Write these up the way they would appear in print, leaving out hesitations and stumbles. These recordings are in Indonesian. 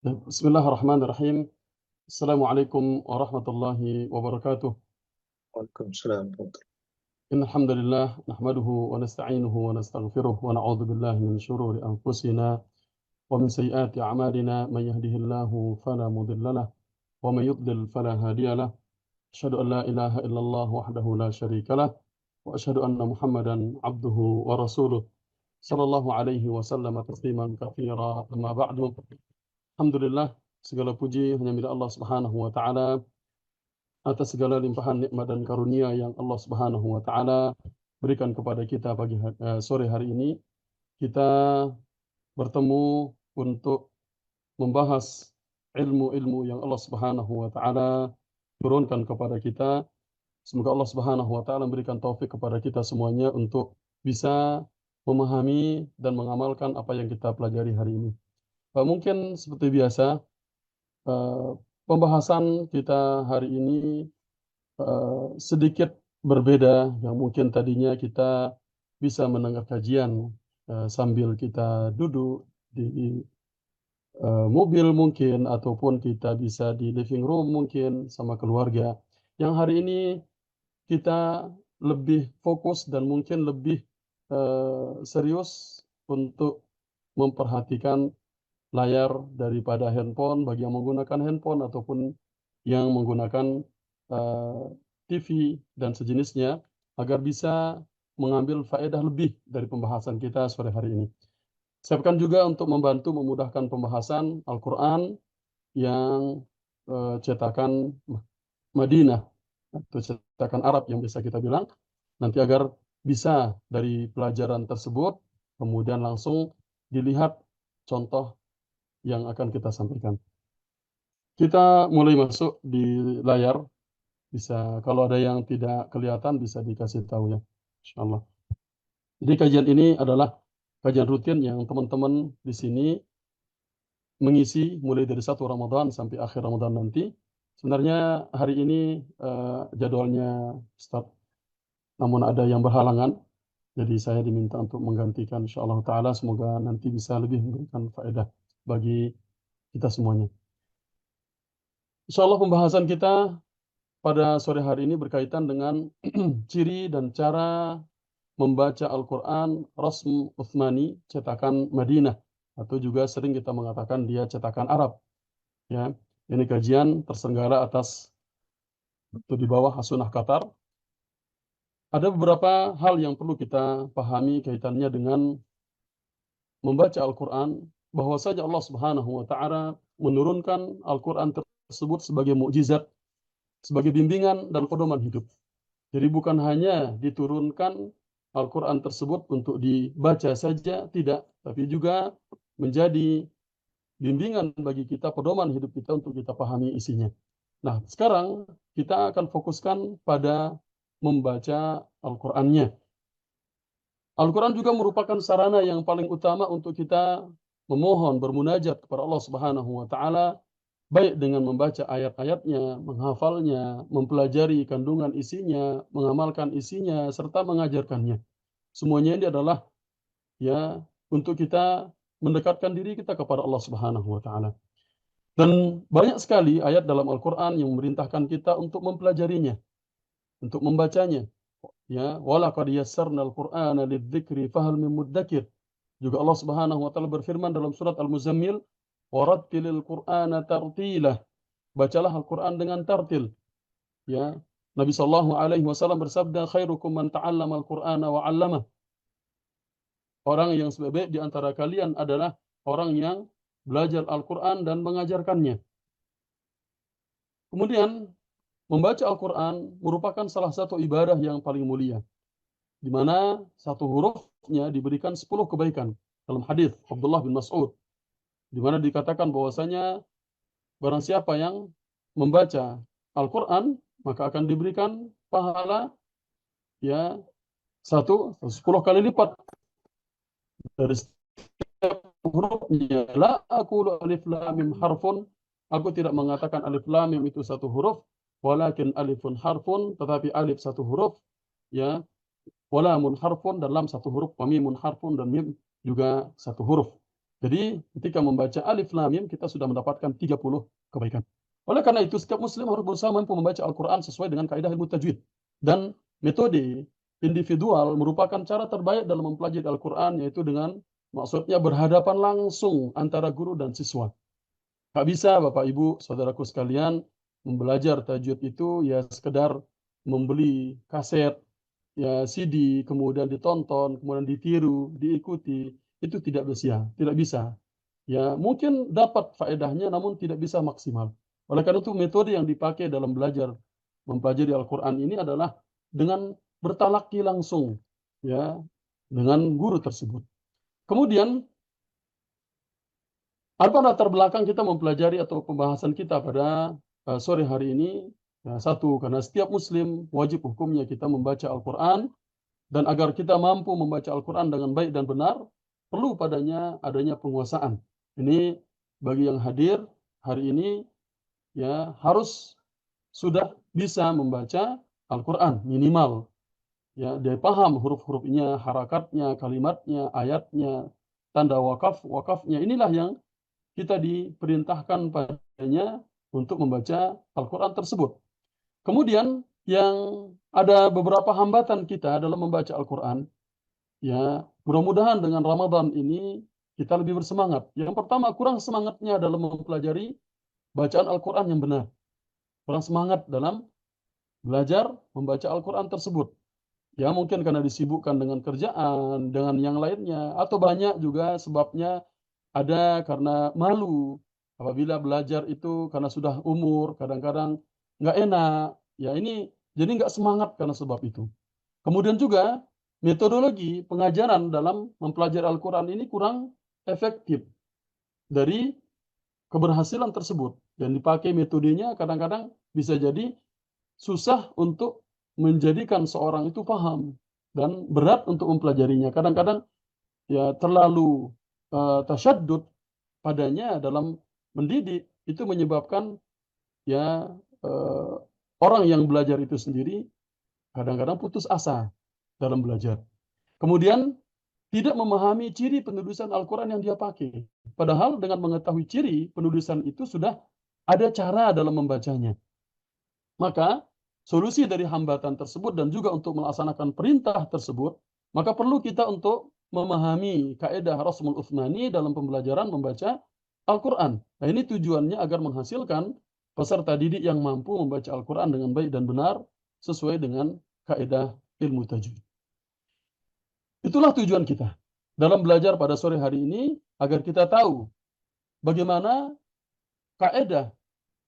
Bismillahirrahmanirrahim. Assalamualaikum warahmatullahi wabarakatuh. Waalaikumsalam warahmatullahi. Innal hamdalillah nahmaduhu wa nasta'inuhu wa nastaghfiruh wa na'udzu billahi min shururi anfusina wa min sayyiati a'malina may yahdihillahu fala mudilla lahu wa may yudlil fala hadiya lahu. Asyhadu an la ilaha illallah wahdahu la syarika lah wa asyhadu anna Muhammadan abduhu wa rasuluh sallallahu alaihi wasallam tasliman katsira. Amma ba'du. Alhamdulillah, segala puji hanya milik Allah Subhanahu wa taala atas segala limpahan nikmat dan karunia yang Allah Subhanahu wa taala berikan kepada kita sore hari ini. Kita bertemu untuk membahas ilmu-ilmu yang Allah Subhanahu wa taala turunkan kepada kita. Semoga Allah Subhanahu wa taala memberikan taufik kepada kita semuanya untuk bisa memahami dan mengamalkan apa yang kita pelajari hari ini. Mungkin seperti biasa, pembahasan kita hari ini sedikit berbeda, yang mungkin tadinya kita bisa mendengar kajian sambil kita duduk di mobil mungkin, ataupun kita bisa di living room mungkin sama keluarga. Yang hari ini kita lebih fokus dan mungkin lebih serius untuk memperhatikan layar daripada handphone bagi yang menggunakan handphone ataupun yang menggunakan TV dan sejenisnya, agar bisa mengambil faedah lebih dari pembahasan kita sore hari ini. Siapkan juga untuk membantu memudahkan pembahasan Al-Quran yang cetakan Madinah atau cetakan Arab yang bisa kita bilang, nanti agar bisa dari pelajaran tersebut kemudian langsung dilihat contoh yang akan kita sampaikan. Kita mulai masuk di layar. Bisa, kalau ada yang tidak kelihatan bisa dikasih tahu ya, insyaallah. Jadi kajian ini adalah kajian rutin yang teman-teman di sini mengisi mulai dari 1 Ramadan sampai akhir Ramadan nanti. Sebenarnya hari ini jadwalnya start, namun ada yang berhalangan. Jadi saya diminta untuk menggantikan, insyaallah taala. Semoga nanti bisa lebih memberikan faedah bagi kita semuanya. Insyaallah pembahasan kita pada sore hari ini berkaitan dengan ciri dan cara membaca Al-Quran Rasm Utsmani, cetakan Madinah, atau juga sering kita mengatakan dia cetakan Arab. Ya, ini kajian terselenggara atas atau di bawah Hasunah Qatar. Ada beberapa hal yang perlu kita pahami kaitannya dengan membaca Al-Quran, bahwasanya Allah Subhanahu wa taala menurunkan Al-Quran tersebut sebagai mukjizat, sebagai bimbingan dan pedoman hidup. Jadi bukan hanya diturunkan Al-Quran tersebut untuk dibaca saja, tidak, tapi juga menjadi bimbingan bagi kita, pedoman hidup kita untuk kita pahami isinya. Nah, sekarang kita akan fokuskan pada membaca Al-Qurannya. Al-Quran juga merupakan sarana yang paling utama untuk kita memohon, bermunajat kepada Allah Subhanahu wa taala, baik dengan membaca ayat-ayatnya, menghafalnya, mempelajari kandungan isinya, mengamalkan isinya, serta mengajarkannya. Semuanya ini adalah ya untuk kita mendekatkan diri kita kepada Allah Subhanahu wa taala. Dan banyak sekali ayat dalam Al-Qur'an yang memerintahkan kita untuk mempelajarinya, untuk membacanya. Ya, walaqad yassarnal Qur'ana lidzikri fahal min muddakir. Juga Allah Subhanahu wa taala berfirman dalam surat Al-Muzammil, warattilil Qur'ana tartila. Bacalah Al-Qur'an dengan tartil. Ya, Nabi sallallahu alaihi wasallam bersabda, khairukum man ta'allama al-Qur'ana wa 'allamah. Orang yang sebaik di antara kalian adalah orang yang belajar Al-Qur'an dan mengajarkannya. Kemudian membaca Al-Quran merupakan salah satu ibadah yang paling mulia, di mana satu hurufnya diberikan 10 kebaikan. Dalam hadis Abdullah bin Mas'ud, di mana dikatakan bahwasanya barang siapa yang membaca Al-Quran, maka akan diberikan pahala ya 10 kali lipat dari setiap hurufnya. La aqulu alif lam mim harfun, aku tidak mengatakan alif lam mim itu satu huruf, walakin alifun harfun, tetapi alif satu huruf, ya, walamun harfun dan lam satu huruf, wa mimun harfun dan mim juga satu huruf. Jadi ketika membaca Alif Lam Mim kita sudah mendapatkan 30 kebaikan. Oleh karena itu setiap muslim harus berusaha mampu membaca Al-Quran sesuai dengan kaidah ilmu tajwid. Dan metode individual merupakan cara terbaik dalam mempelajari Al-Quran, yaitu dengan maksudnya berhadapan langsung antara guru dan siswa. Gak bisa Bapak Ibu, saudaraku sekalian, belajar tajwid itu ya sekedar membeli kaset, ya CD, kemudian ditonton, kemudian ditiru, diikuti, itu tidak bisa. Ya mungkin dapat faedahnya, namun tidak bisa maksimal. Oleh karena itu metode yang dipakai dalam belajar mempelajari Al-Quran ini adalah dengan bertalaki langsung, ya, dengan guru tersebut. Kemudian apa latar belakang kita mempelajari atau pembahasan kita pada sore hari ini? Ya, satu, karena setiap muslim wajib hukumnya kita membaca Al-Quran, dan agar kita mampu membaca Al-Quran dengan baik dan benar, perlu padanya adanya penguasaan. Ini bagi yang hadir hari ini, ya harus sudah bisa membaca Al-Quran minimal. Ya, dia paham huruf-hurufnya, harakatnya, kalimatnya, ayatnya, tanda wakafnya. Inilah yang kita diperintahkan padanya untuk membaca Al-Quran tersebut. Kemudian yang ada beberapa hambatan kita dalam membaca Al-Quran. Ya, mudah-mudahan dengan Ramadan ini kita lebih bersemangat. Yang pertama, kurang semangatnya dalam mempelajari bacaan Al-Quran yang benar. Kurang semangat dalam belajar membaca Al-Quran tersebut. Ya, mungkin karena disibukkan dengan kerjaan, dengan yang lainnya, atau banyak juga sebabnya ada karena malu. Apabila belajar itu karena sudah umur, kadang-kadang nggak enak. Ya, ini jadi nggak semangat karena sebab itu. Kemudian juga metodologi pengajaran dalam mempelajari Al-Quran ini kurang efektif dari keberhasilan tersebut. Dan dipakai metodenya kadang-kadang bisa jadi susah untuk menjadikan seorang itu paham dan berat untuk mempelajarinya. Kadang-kadang ya terlalu tasyaddud padanya dalam mendidik, itu menyebabkan ya uh, orang yang belajar itu sendiri kadang-kadang putus asa dalam belajar. Kemudian tidak memahami ciri penulisan Al-Quran yang dia pakai. Padahal dengan mengetahui ciri penulisan itu sudah ada cara dalam membacanya. Maka solusi dari hambatan tersebut dan juga untuk melaksanakan perintah tersebut, maka perlu kita untuk memahami kaidah Rasmul Uthmani dalam pembelajaran membaca Al-Quran. Nah, ini tujuannya agar menghasilkan peserta didik yang mampu membaca Al-Quran dengan baik dan benar sesuai dengan kaidah ilmu tajwid. Itulah tujuan kita dalam belajar pada sore hari ini, agar kita tahu bagaimana kaidah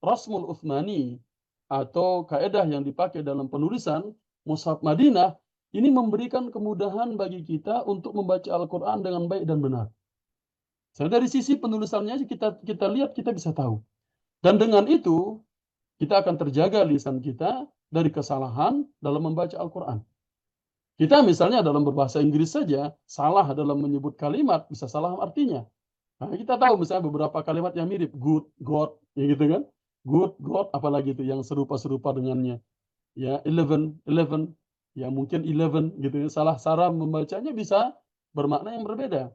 Rasmul Uthmani atau kaidah yang dipakai dalam penulisan Mushaf Madinah ini memberikan kemudahan bagi kita untuk membaca Al-Quran dengan baik dan benar. Dari sisi penulisannya kita lihat, kita bisa tahu. Dan dengan itu kita akan terjaga lisan kita dari kesalahan dalam membaca Al-Quran. Kita misalnya dalam berbahasa Inggris saja, salah dalam menyebut kalimat, bisa salah artinya. Nah, kita tahu misalnya beberapa kalimat yang mirip, good, God, ya gitu kan. Good, God, apalagi itu yang serupa-serupa dengannya. Ya, 11, ya mungkin 11 gitu ya. Salah cara membacanya bisa bermakna yang berbeda.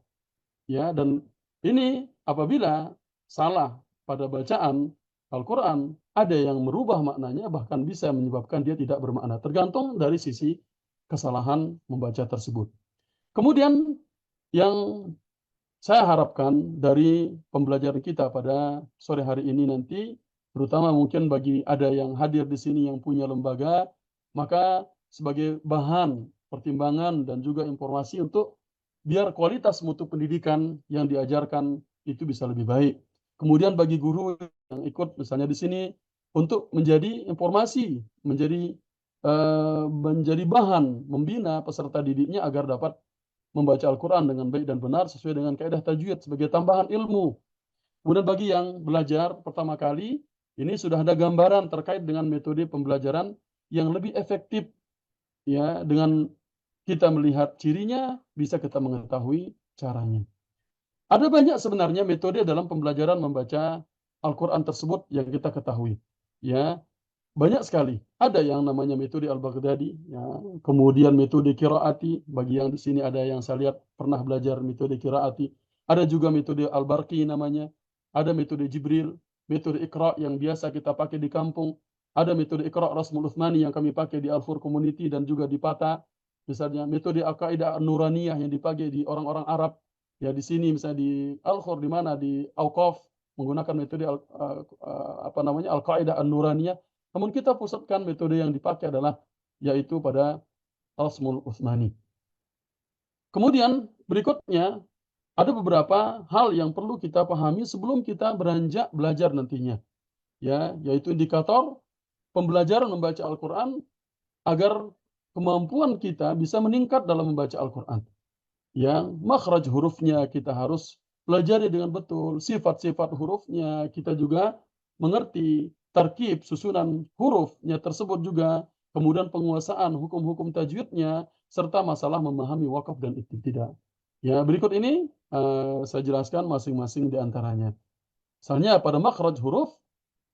Ya, dan ini apabila salah pada bacaan Al-Quran, ada yang merubah maknanya, bahkan bisa menyebabkan dia tidak bermakna. Tergantung dari sisi kesalahan membaca tersebut. Kemudian yang saya harapkan dari pembelajaran kita pada sore hari ini nanti, terutama mungkin bagi ada yang hadir di sini yang punya lembaga, maka sebagai bahan pertimbangan dan juga informasi untuk biar kualitas mutu pendidikan yang diajarkan itu bisa lebih baik. Kemudian bagi guru yang ikut misalnya di sini untuk menjadi informasi, menjadi bahan membina peserta didiknya agar dapat membaca Al-Quran dengan baik dan benar sesuai dengan kaidah tajwid sebagai tambahan ilmu. Kemudian bagi yang belajar pertama kali, ini sudah ada gambaran terkait dengan metode pembelajaran yang lebih efektif. Ya, dengan kita melihat cirinya, bisa kita mengetahui caranya. Ada banyak sebenarnya metode dalam pembelajaran membaca Al-Quran tersebut yang kita ketahui. Ya, banyak sekali. Ada yang namanya metode Al-Baghdadi, ya. Kemudian metode Qiraati, bagi yang di sini ada yang saya lihat pernah belajar metode Qiraati. Ada juga metode Al-Barqi namanya, ada metode Jibril, metode Iqra yang biasa kita pakai di kampung, ada metode Iqra Rasmul Utsmani yang kami pakai di Al-Fur Community dan juga di Pata. Misalnya metode Al-Qaeda An-Nuraniyah yang dipakai di orang-orang Arab. Ya di sini misalnya di Al-Khur, di mana di Auqaf menggunakan metode Al-Qaeda An-Nuraniyah. Namun kita pusatkan metode yang dipakai adalah yaitu pada Rasmul Utsmani. Kemudian berikutnya ada beberapa hal yang perlu kita pahami sebelum kita beranjak belajar nantinya. Ya, yaitu indikator pembelajaran membaca Al-Quran agar kemampuan kita bisa meningkat dalam membaca Al-Quran. Yang makhraj hurufnya kita harus pelajari dengan betul, sifat-sifat hurufnya kita juga mengerti, tarkib susunan hurufnya tersebut juga, kemudian penguasaan hukum-hukum tajwidnya, serta masalah memahami wakaf dan ibtidah. Ya, berikut ini saya jelaskan masing-masing di antaranya. Misalnya pada makhraj huruf,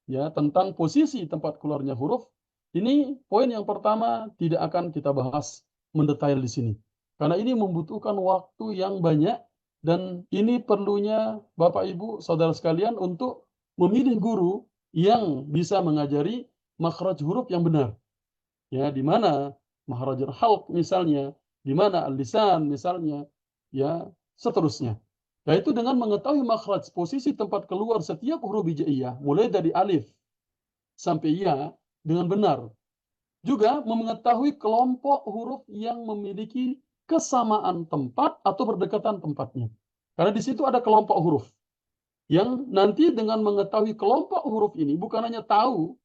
ya, tentang posisi tempat keluarnya huruf, ini poin yang pertama tidak akan kita bahas mendetail di sini. Karena ini membutuhkan waktu yang banyak dan ini perlunya Bapak Ibu saudara sekalian untuk memilih guru yang bisa mengajari makhraj huruf yang benar. Ya, di mana makhrajul halq misalnya, di mana al-lisan misalnya, ya, seterusnya. Yaitu dengan mengetahui makhraj, posisi tempat keluar setiap huruf hijaiyah, mulai dari alif sampai ya dengan benar. Juga mengetahui kelompok huruf yang memiliki kesamaan tempat atau berdekatan tempatnya. Karena di situ ada kelompok huruf. Yang nanti dengan mengetahui kelompok huruf ini bukan hanya tahu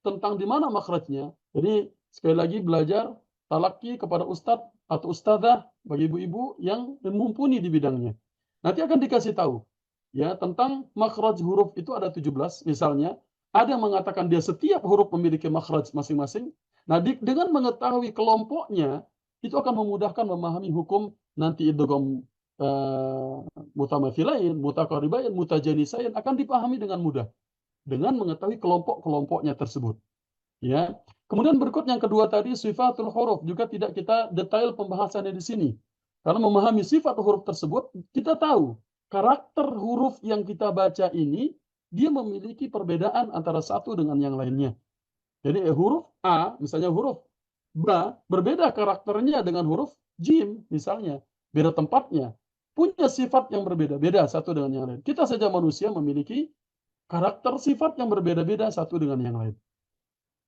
tentang di mana makhrajnya. Jadi sekali lagi belajar talaki kepada ustadz atau ustadzah bagi ibu-ibu yang mumpuni di bidangnya. Nanti akan dikasih tahu ya tentang makhraj huruf itu ada 17 misalnya. Ada yang mengatakan dia setiap huruf memiliki makhraj masing-masing. Nah, dengan mengetahui kelompoknya itu akan memudahkan memahami hukum nanti idgham mutamathilain, mutaqaribain, mutajanisain akan dipahami dengan mudah dengan mengetahui kelompok-kelompoknya tersebut. Ya. Kemudian berikut yang kedua tadi sifatul huruf juga tidak kita detail pembahasannya di sini. Karena memahami sifat huruf tersebut, kita tahu karakter huruf yang kita baca ini dia memiliki perbedaan antara satu dengan yang lainnya. Jadi huruf A, misalnya huruf Ba, berbeda karakternya dengan huruf Jim, misalnya. Beda tempatnya. Punya sifat yang berbeda-beda satu dengan yang lain. Kita saja manusia memiliki karakter sifat yang berbeda-beda satu dengan yang lain.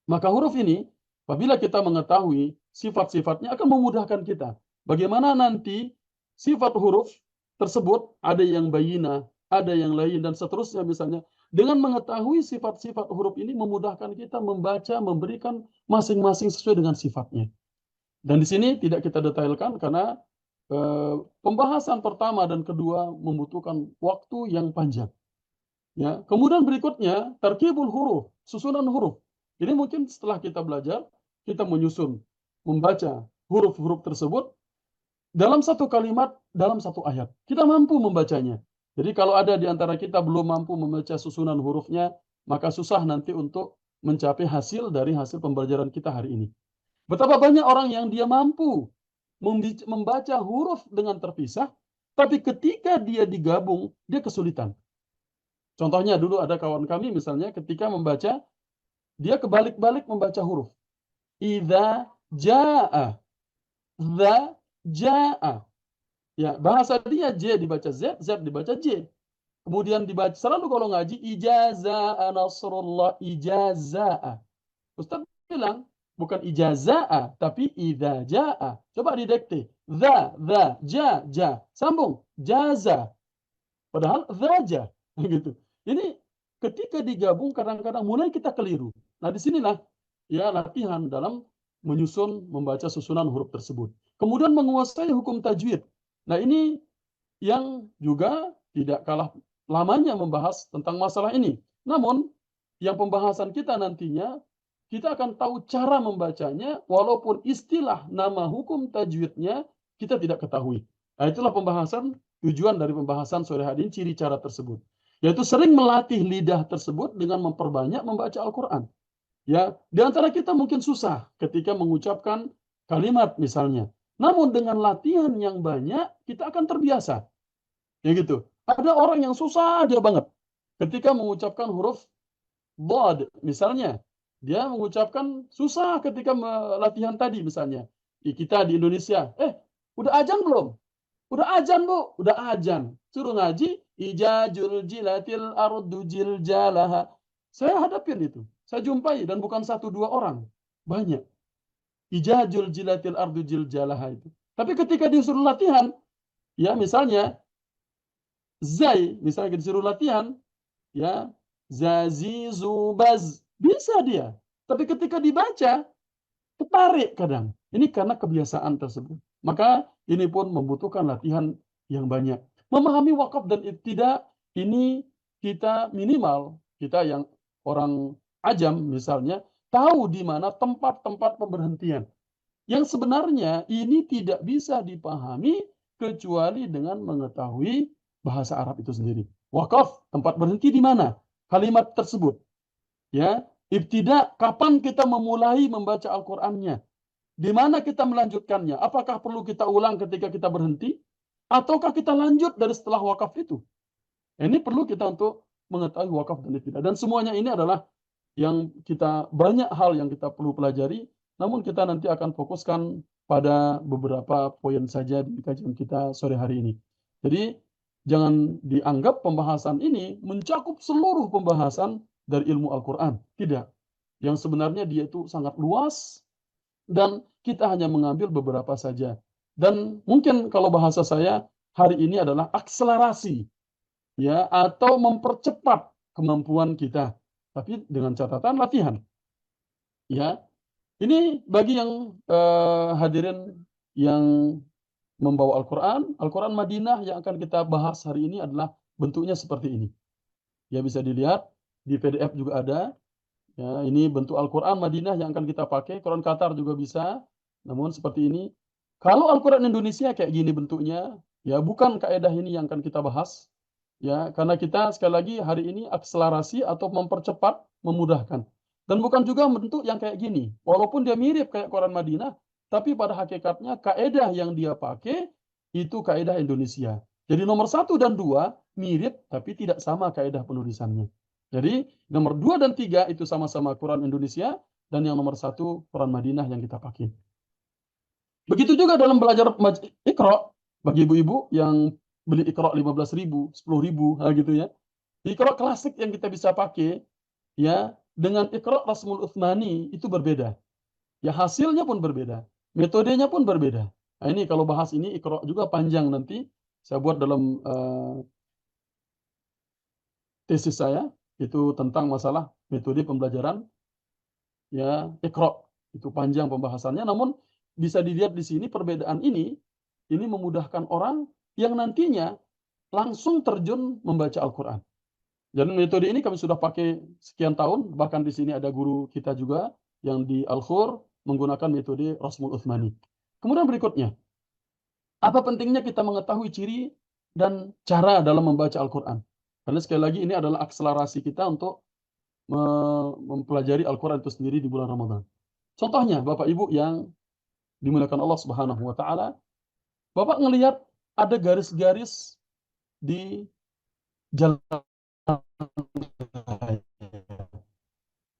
Maka huruf ini, apabila kita mengetahui sifat-sifatnya akan memudahkan kita. Bagaimana nanti sifat huruf tersebut, ada yang bayina, ada yang lain, dan seterusnya misalnya. Dengan mengetahui sifat-sifat huruf ini memudahkan kita membaca, memberikan masing-masing sesuai dengan sifatnya. Dan di sini tidak kita detailkan karena pembahasan pertama dan kedua membutuhkan waktu yang panjang. Ya, kemudian berikutnya tarkibul huruf, susunan huruf. Ini mungkin setelah kita belajar, kita menyusun, membaca huruf-huruf tersebut dalam satu kalimat, dalam satu ayat. Kita mampu membacanya. Jadi kalau ada di antara kita belum mampu membaca susunan hurufnya, maka susah nanti untuk mencapai hasil dari hasil pembelajaran kita hari ini. Betapa banyak orang yang dia mampu membaca huruf dengan terpisah, tapi ketika dia digabung, dia kesulitan. Contohnya dulu ada kawan kami misalnya ketika membaca, dia kebalik-balik membaca huruf. Idza jaa, za jaa. Ya, bahasa dia J dibaca Z, Z dibaca J. Kemudian dibaca selalu kalau ngaji ijazaa nasrullah ijazaa. Ustaz bilang bukan ijazaa tapi idza jaa. Coba didekte. Za, ja. Sambung. Jaza. Padahal zaja gitu. Ini ketika digabung kadang-kadang mulai kita keliru. Nah, disinilah ya latihan dalam menyusun membaca susunan huruf tersebut. Kemudian menguasai hukum tajwid. Nah, ini yang juga tidak kalah lamanya membahas tentang masalah ini. Namun, yang pembahasan kita nantinya, kita akan tahu cara membacanya, walaupun istilah nama hukum tajwidnya kita tidak ketahui. Nah, itulah pembahasan, tujuan dari pembahasan sore hari ini, ciri cara tersebut. Yaitu sering melatih lidah tersebut dengan memperbanyak membaca Al-Quran. Ya, di antara kita mungkin susah ketika mengucapkan kalimat misalnya. Namun dengan latihan yang banyak, kita akan terbiasa. Ya gitu. Ada orang yang susah dia banget ketika mengucapkan huruf dhad misalnya. Dia mengucapkan susah ketika latihan tadi misalnya. Kita di Indonesia, udah azan belum? Udah azan, Bu. Udah azan. Suruh ngaji, ijajul jilatil ardu jiljalaha. Saya hadapin itu. Saya jumpai dan bukan satu dua orang. Banyak. Ijajul jilatil ardu jiljalaha itu. Tapi ketika disuruh latihan, ya misalnya zai, misalnya disuruh latihan, ya zazi zubaz, bisa dia. Tapi ketika dibaca, tertarik kadang. Ini karena kebiasaan tersebut. Maka ini pun membutuhkan latihan yang banyak. Memahami wakaf dan ibtida ini kita minimal, kita yang orang ajam misalnya, tahu di mana tempat-tempat pemberhentian. Yang sebenarnya ini tidak bisa dipahami kecuali dengan mengetahui bahasa Arab itu sendiri. Wakaf, tempat berhenti di mana? Kalimat tersebut. Ya, ibtida, kapan kita memulai membaca Al-Qur'annya? Di mana kita melanjutkannya? Apakah perlu kita ulang ketika kita berhenti? Ataukah kita lanjut dari setelah wakaf itu? Ini perlu kita untuk mengetahui wakaf dan ibtida. Dan semuanya ini adalah yang kita banyak hal yang kita perlu pelajari, namun kita nanti akan fokuskan pada beberapa poin saja di kajian kita sore hari ini. Jadi jangan dianggap pembahasan ini mencakup seluruh pembahasan dari ilmu Al-Quran. Tidak. Yang sebenarnya dia itu sangat luas dan kita hanya mengambil beberapa saja. Dan mungkin kalau bahasa saya hari ini adalah akselerasi, ya, atau mempercepat kemampuan kita. Tapi dengan catatan latihan. Ya, ini bagi yang hadirin yang membawa Al-Quran. Al-Quran Madinah yang akan kita bahas hari ini adalah bentuknya seperti ini. Ya, bisa dilihat di PDF juga ada. Ya, ini bentuk Al-Quran Madinah yang akan kita pakai. Quran Qatar juga bisa. Namun seperti ini. Kalau Al-Quran Indonesia kayak gini bentuknya, ya bukan kaidah ini yang akan kita bahas. Ya, karena kita sekali lagi hari ini akselerasi atau mempercepat, memudahkan. Dan bukan juga bentuk yang kayak gini. Walaupun dia mirip kayak Quran Madinah, tapi pada hakikatnya kaidah yang dia pakai itu kaidah Indonesia. Jadi nomor 1 dan 2 mirip, tapi tidak sama kaidah penulisannya. Jadi nomor 2 dan 3 itu sama-sama Quran Indonesia, dan yang nomor 1 Quran Madinah yang kita pakai. Begitu juga dalam belajar Iqra, bagi ibu-ibu yang beli Iqra 15.000, 10.000, gitu ya. Iqra klasik yang kita bisa pakai, ya, dengan Iqra Rasmul Utsmani itu berbeda. Ya, hasilnya pun berbeda. Metodenya pun berbeda. Nah, ini kalau bahas ini Iqra juga panjang nanti. Saya buat dalam tesis saya, itu tentang masalah metode pembelajaran, ya, Iqra. Itu panjang pembahasannya, namun bisa dilihat di sini perbedaan ini memudahkan orang yang nantinya langsung terjun membaca Al-Quran. Dan metode ini kami sudah pakai sekian tahun, bahkan di sini ada guru kita juga yang di Al-Khur menggunakan metode Rasmul Utsmani. Kemudian berikutnya, apa pentingnya kita mengetahui ciri dan cara dalam membaca Al-Quran? Karena sekali lagi ini adalah akselerasi kita untuk mempelajari Al-Quran itu sendiri di bulan Ramadan. Contohnya, Bapak Ibu yang dimuliakan Allah Subhanahu wa taala, Bapak ngelihat ada garis-garis di jalan,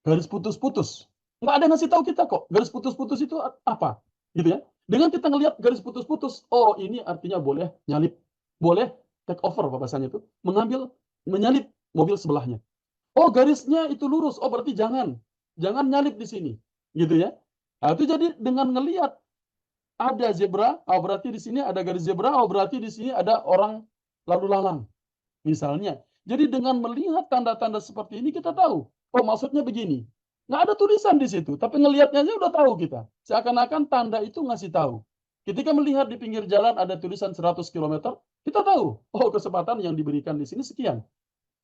garis putus-putus. Nggak ada yang ngasih tahu kita kok, garis putus-putus itu apa. Gitu ya. Dengan kita ngelihat garis putus-putus, oh ini artinya boleh nyalip. Boleh take over bahasanya itu. Menyalip mobil sebelahnya. Oh garisnya itu lurus, oh berarti jangan nyalip di sini. Gitu ya. Nah, itu jadi dengan ngelihat ada zebra, oh berarti di sini ada garis zebra, oh berarti di sini ada orang lalu lalang. Misalnya. Jadi dengan melihat tanda-tanda seperti ini kita tahu, oh maksudnya begini. Nggak ada tulisan di situ, tapi ngelihatnya aja udah tahu kita. Seakan-akan tanda itu ngasih tahu. Ketika melihat di pinggir jalan ada tulisan 100 km, kita tahu, oh kecepatan yang diberikan di sini sekian.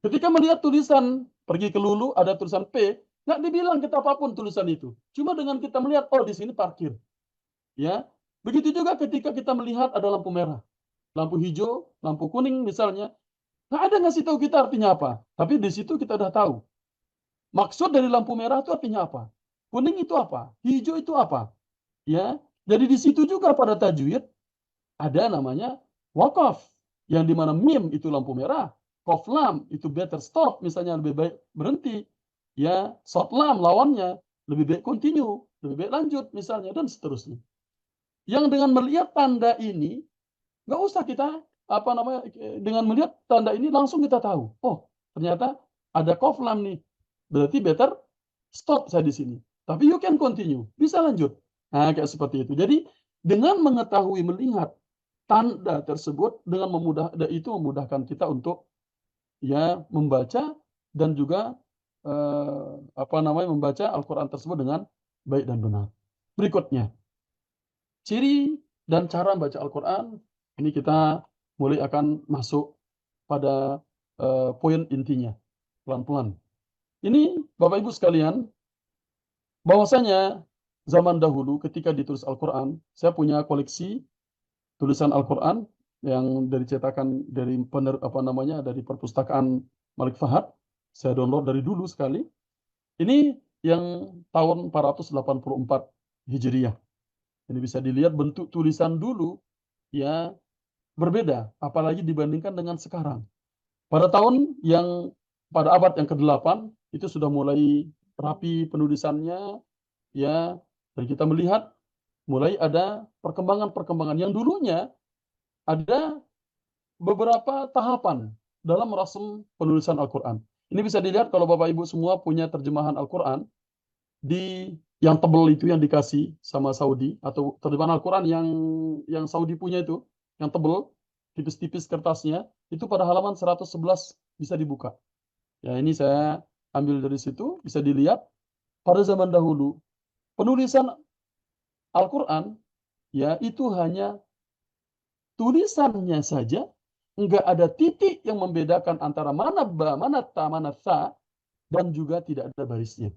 Ketika melihat tulisan pergi ke Lulu ada tulisan P, nggak dibilang kita apapun tulisan itu. Cuma dengan kita melihat, oh di sini parkir. Ya, begitu juga ketika kita melihat ada lampu merah, lampu hijau, lampu kuning misalnya. Nggak ada ngasih tahu kita artinya apa. Tapi di situ kita udah tahu. Maksud dari lampu merah itu artinya apa? Kuning itu apa? Hijau itu apa? Ya. Jadi di situ juga pada tajwid ada namanya wakaf. Yang dimana mim itu lampu merah, qaf lam itu better stop, misalnya lebih baik berhenti. Ya, short lam lawannya lebih baik continue, lebih baik lanjut misalnya, dan seterusnya. Yang dengan melihat tanda ini, nggak usah kita dengan melihat tanda ini langsung kita tahu, oh ternyata ada qaf lam nih, berarti better stop saya di sini. Tapi you can continue, bisa lanjut. Nah, kayak seperti itu. Jadi dengan mengetahui melihat tanda tersebut dengan itu memudahkan kita untuk ya membaca dan juga membaca Al-Qur'an tersebut dengan baik dan benar. Berikutnya, ciri dan cara membaca Al-Qur'an, ini kita mulai akan masuk pada poin intinya pelan-pelan. Ini Bapak Ibu sekalian, bahwasanya zaman dahulu ketika ditulis Al-Qur'an, saya punya koleksi tulisan Al-Qur'an yang dari cetakan dari perpustakaan Malik Fahad. Saya download dari dulu sekali. Ini yang tahun 484 Hijriah. Ini bisa dilihat bentuk tulisan dulu ya berbeda, apalagi dibandingkan dengan sekarang. Pada abad yang ke-8 itu sudah mulai rapi penulisannya ya, dan kita melihat mulai ada perkembangan-perkembangan yang dulunya ada beberapa tahapan dalam rasem penulisan Al-Quran. Ini bisa dilihat kalau Bapak Ibu semua punya terjemahan Al-Quran di yang tebal itu yang dikasih sama Saudi, atau terjemahan Al-Quran yang Saudi punya itu, yang tebal, tipis-tipis kertasnya, itu pada halaman 111 bisa dibuka. Ya, ini saya ambil dari situ, bisa dilihat pada zaman dahulu penulisan Al-Quran ya itu hanya tulisannya saja, enggak ada titik yang membedakan antara mana ba, mana ta, mana tha, dan juga tidak ada barisnya.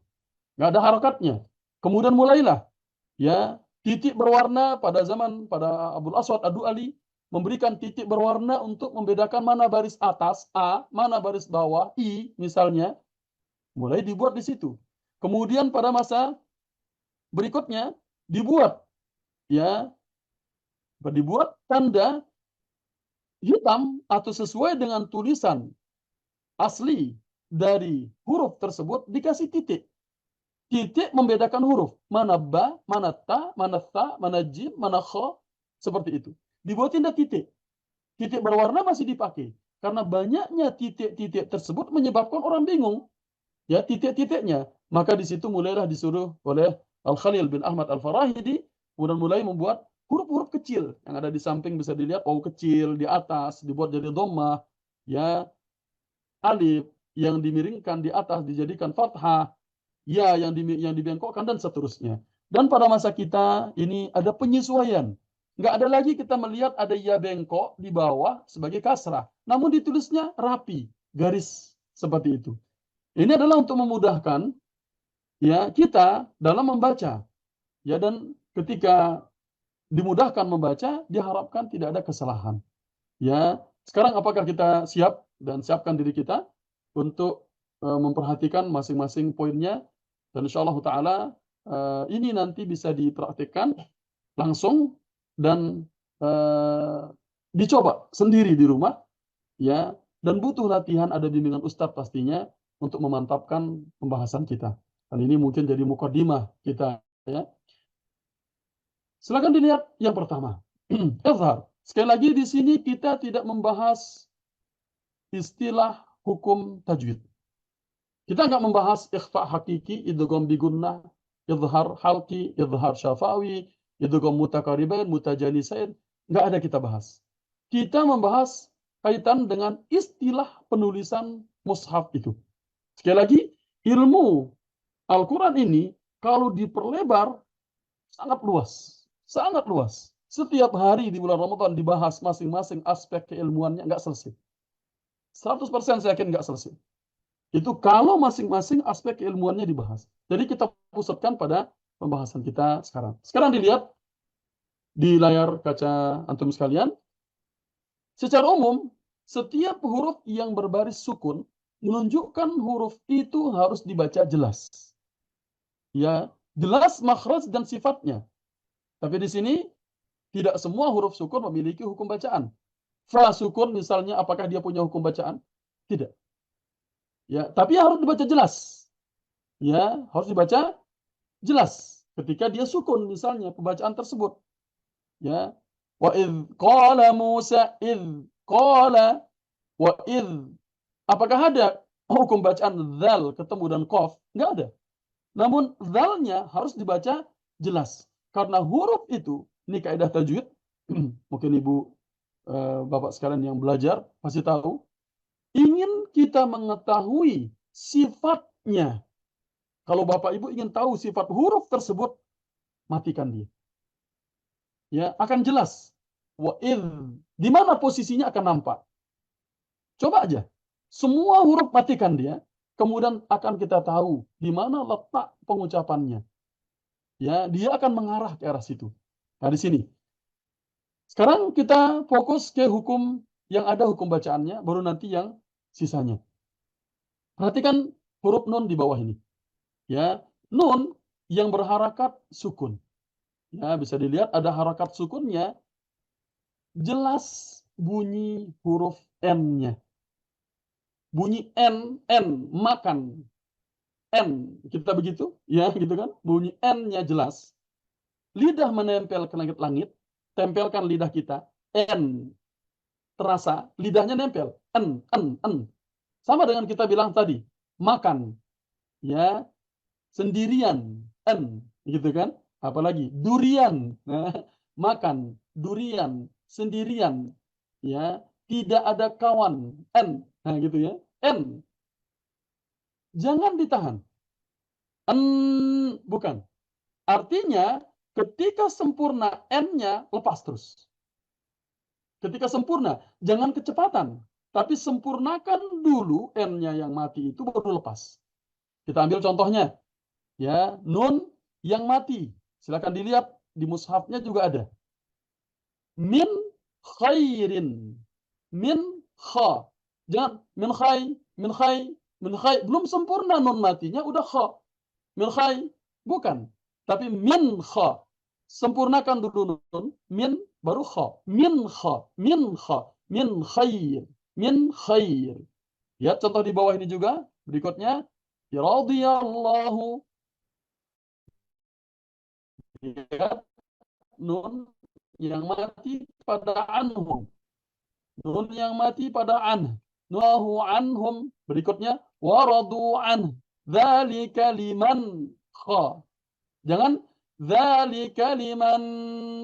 Enggak ada harakatnya. Kemudian mulailah ya titik berwarna pada Abdul Aswad Ad-Du'ali memberikan titik berwarna untuk membedakan mana baris atas A, mana baris bawah I misalnya. Mulai dibuat di situ. Kemudian pada masa berikutnya dibuat tanda hitam atau sesuai dengan tulisan asli dari huruf tersebut dikasih titik. Titik membedakan huruf. Mana ba, mana ta, mana tha, mana jim, mana kha. Seperti itu. Dibuatin titik. Titik berwarna masih dipakai. Karena banyaknya titik-titik tersebut menyebabkan orang bingung. Ya, titik-titiknya. Maka di situ mulailah disuruh oleh Al-Khalil bin Ahmad Al-Farahidi kemudian mulai membuat huruf-huruf kecil yang ada di samping, bisa dilihat waw kecil, di atas dibuat jadi dhammah, ya, alif yang dimiringkan di atas dijadikan fathah, ya yang dibengkokkan, dan seterusnya. Dan pada masa kita ini ada penyesuaian. Nggak ada lagi kita melihat ada ya bengkok di bawah sebagai kasrah. Namun ditulisnya rapi, garis seperti itu. Ini adalah untuk memudahkan ya kita dalam membaca. Ya, dan ketika dimudahkan membaca, diharapkan tidak ada kesalahan. Ya, sekarang apakah kita siap dan siapkan diri kita untuk memperhatikan masing-masing poinnya, dan insyaallah taala ini nanti bisa dipraktikkan langsung dan dicoba sendiri di rumah ya, dan butuh latihan, ada bimbingan ustadz pastinya untuk memantapkan pembahasan kita. Dan ini mungkin jadi mukadimah kita ya. Silakan dilihat yang pertama. Izhar. Sekali lagi di sini kita tidak membahas istilah hukum tajwid. Kita nggak membahas ikhfa hakiki, idgham bi gunnah, izhar halqi, izhar syafawi, idgham mutakaribain, mutajanisain. Nggak ada kita bahas. Kita membahas kaitan dengan istilah penulisan mushaf itu. Sekali lagi, ilmu Al-Quran ini kalau diperlebar sangat luas. Sangat luas. Setiap hari di bulan Ramadan dibahas masing-masing aspek keilmuannya, nggak selesai. 100% saya yakin nggak selesai. Itu kalau masing-masing aspek keilmuannya dibahas. Jadi kita pusatkan pada pembahasan kita sekarang. Sekarang dilihat di layar kaca antum sekalian. Secara umum, setiap huruf yang berbaris sukun menunjukkan huruf itu harus dibaca jelas. Ya, jelas makhraj dan sifatnya. Tapi di sini tidak semua huruf sukun memiliki hukum bacaan. fa sukun misalnya, apakah dia punya hukum bacaan? Tidak. Ya, tapi harus dibaca jelas. Ya, harus dibaca jelas ketika dia sukun misalnya pembacaan tersebut. Ya. Wa idz qala Musa idz qala wa idz. Apakah ada hukum bacaan zal ketemu dan qaf? Enggak ada. Namun zalnya harus dibaca jelas. Karena huruf itu, ini kaidah tajwid, mungkin ibu bapak sekalian yang belajar pasti tahu, ingin kita mengetahui sifatnya. Kalau bapak ibu ingin tahu sifat huruf tersebut, matikan dia. Ya, akan jelas. Wa idz, di mana posisinya akan nampak. Coba aja. Semua huruf matikan dia, kemudian akan kita tahu di mana letak pengucapannya. Ya, dia akan mengarah ke arah situ. Nah, di sini. Sekarang kita fokus ke hukum yang ada hukum bacaannya, baru nanti yang sisanya. Perhatikan huruf nun di bawah ini. Ya, nun yang berharakat sukun. Ya, bisa dilihat ada harakat sukunnya, jelas bunyi huruf N-nya. Bunyi N, makan. N, kita begitu, ya gitu kan? Bunyi N-nya jelas. Lidah menempel ke langit-langit, tempelkan lidah kita, N. Terasa, lidahnya nempel, N. Sama dengan kita bilang tadi, makan, ya, sendirian, N, gitu kan? Apalagi durian, nah, makan, durian, sendirian, ya, tidak ada kawan, N, nah gitu ya, N. Jangan ditahan, N, bukan. Artinya, ketika sempurna N-nya, lepas terus. Ketika sempurna, jangan kecepatan. Tapi sempurnakan dulu N-nya yang mati itu baru lepas. Kita ambil contohnya. Ya, nun yang mati. Silakan dilihat di mushafnya juga ada. Min khairin. Min kha. Jangan min khai, min khai, min khai. Belum sempurna nun matinya udah kha. Min khai. Bukan. Tapi min kha. Sempurnakan dulu nun. Min baru kha. Min kha. Min kha. Min khair. Min khair. Lihat contoh di bawah ini juga. Berikutnya. Radhiyallahu. Lihat nun yang mati pada anhum. Nun yang mati pada an. Nuhu anhum. Berikutnya. Waradu an. Dzalika liman kha. Jangan dzalika liman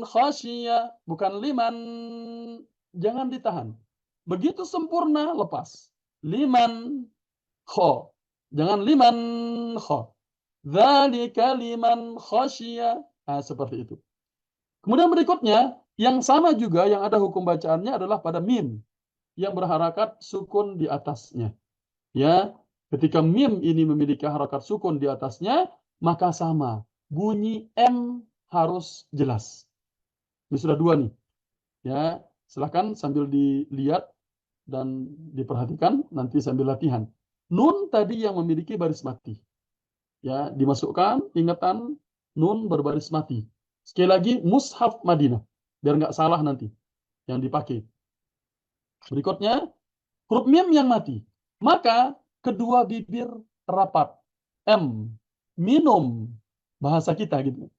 khasyiya. Bukan liman. Jangan ditahan. Begitu sempurna, lepas. Liman kha. Jangan liman kha. Dzalika liman khasyiya. Nah, seperti itu. Kemudian berikutnya, yang sama juga yang ada hukum bacaannya adalah pada mim yang berharakat sukun di atasnya. Ya, ketika mim ini memiliki harakat sukun di atasnya, maka sama. Bunyi M harus jelas. Ini sudah dua nih. Ya, silakan sambil dilihat dan diperhatikan nanti sambil latihan. Nun tadi yang memiliki baris mati. Ya, dimasukkan ingatan nun berbaris mati. Sekali lagi mushaf Madinah biar nggak salah nanti yang dipakai. Berikutnya huruf mim yang mati. Maka kedua bibir rapat. M, minum, bahasa kita gitu.